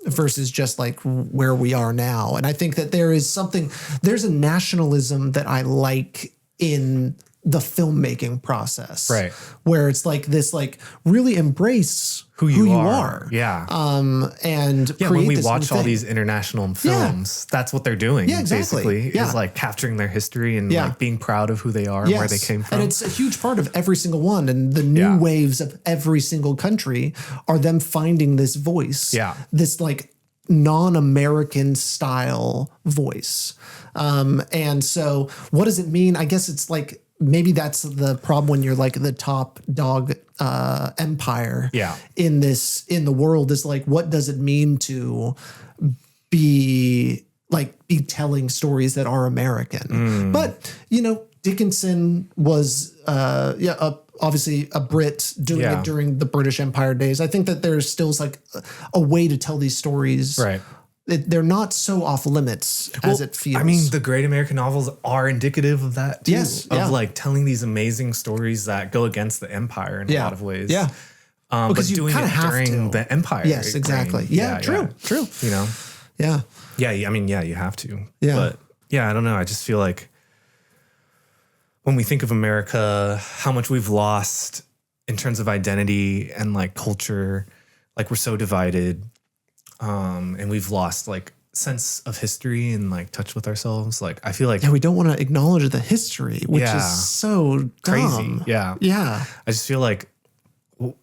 Versus just like where we are now, and I think that there's a nationalism that I like in the filmmaking process, right? Where it's like this, like really embrace who you are. Yeah. And when we watch all these international films, that's what they're doing. Yeah, exactly. Basically, is like capturing their history and like being proud of who they are and where they came from. And it's a huge part of every single one. And the new waves of every single country are them finding this voice. Yeah. This like non-American style voice. And so what does it mean? I guess it's like, maybe that's the problem when you're like the top dog empire in the world, is like, what does it mean to be telling stories that are American? But, Dickinson was obviously a Brit doing it during the British Empire days. I think that there's still like a way to tell these stories. Right. They're not so off limits as it feels. I mean, the great American novels are indicative of that too. Yes. Of like telling these amazing stories that go against the empire in a lot of ways. Yeah. Because you doing it during the empire. Yes, exactly. True. Yeah. Yeah. I mean, you have to. Yeah. But I don't know. I just feel like when we think of America, how much we've lost in terms of identity and like culture, like we're so divided. And we've lost like sense of history and like touch with ourselves. Like, I feel like we don't want to acknowledge the history, which is so crazy. Dumb. Yeah. I just feel like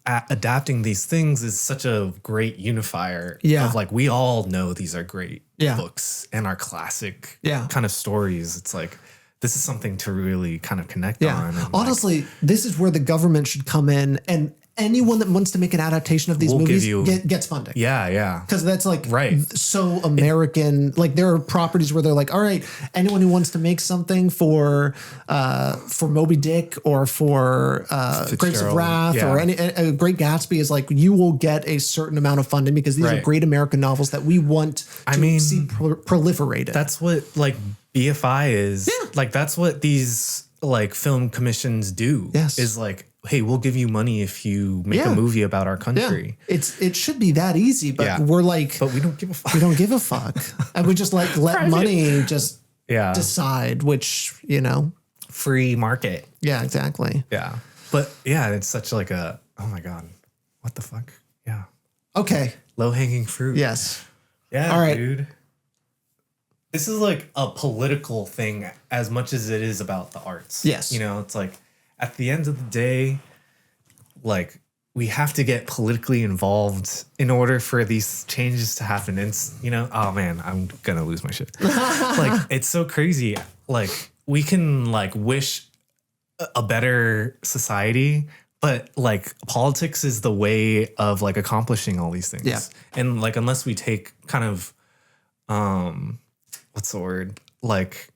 adapting these things is such a great unifier of like, we all know these are great books and are classic kind of stories. It's like, this is something to really kind of connect on. And honestly, this is where the government should come in, and anyone that wants to make an adaptation of these movies gets funding. Yeah. Because that's like so American. Like there are properties where they're like, all right, anyone who wants to make something for Moby Dick or for Grapes of Wrath or any Great Gatsby is like, you will get a certain amount of funding because these are great American novels that we want to see proliferated. That's what like BFI is. Yeah. Like that's what these like film commissions do. Yes. Is like, hey, we'll give you money if you make a movie about our country. Yeah. It should be that easy, but we're like, but we don't give a fuck. We don't give a fuck. And we just like let money just decide which, free market. Yeah, exactly. Yeah. But it's such like a, oh my God, what the fuck? Yeah. Okay. Low hanging fruit. Yes. Yeah, all right, dude. This is like a political thing as much as it is about the arts. Yes. It's like at the end of the day, like we have to get politically involved in order for these changes to happen. And, oh man, I'm going to lose my shit. Like, it's so crazy. Like we can like wish a better society, but like politics is the way of like accomplishing all these things. Yeah. And like, unless we take kind of, what's the word? Like,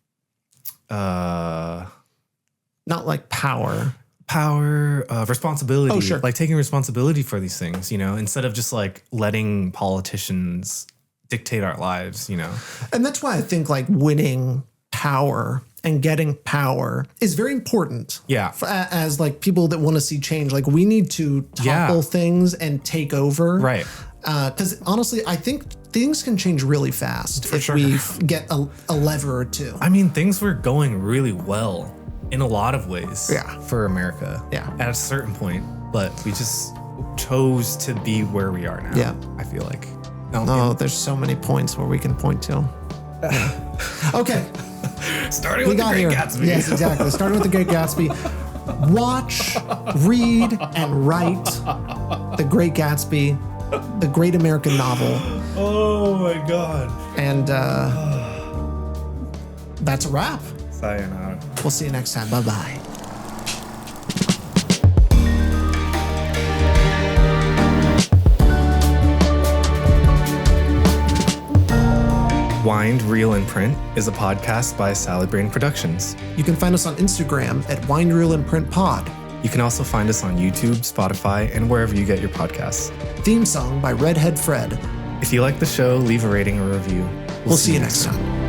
not like power, power, responsibility. Oh, sure. Like taking responsibility for these things, instead of just like letting politicians dictate our lives, And that's why I think like winning power and getting power is very important. Yeah. As like people that want to see change, like we need to topple things and take over. Right. Because honestly, I think things can change really fast if we get a lever or two. I mean, things were going really well in a lot of ways for America at a certain point, but we just chose to be where we are now. Yeah. I feel like. There's so many points where we can point to. Okay. Starting with the Great Gatsby. Yes, exactly. Starting with the Great Gatsby. Watch, read, and write The Great Gatsby, the great American novel. Oh my God. And that's a wrap. Sayonara. We'll see you next time. Bye-bye. Wind, Reel, and Print is a podcast by Salad Brain Productions. You can find us on Instagram at Wind, Reel, and Print Pod. You can also find us on YouTube, Spotify, and wherever you get your podcasts. Theme song by Redhead Fred. If you like the show, leave a rating or review. We'll see you next time.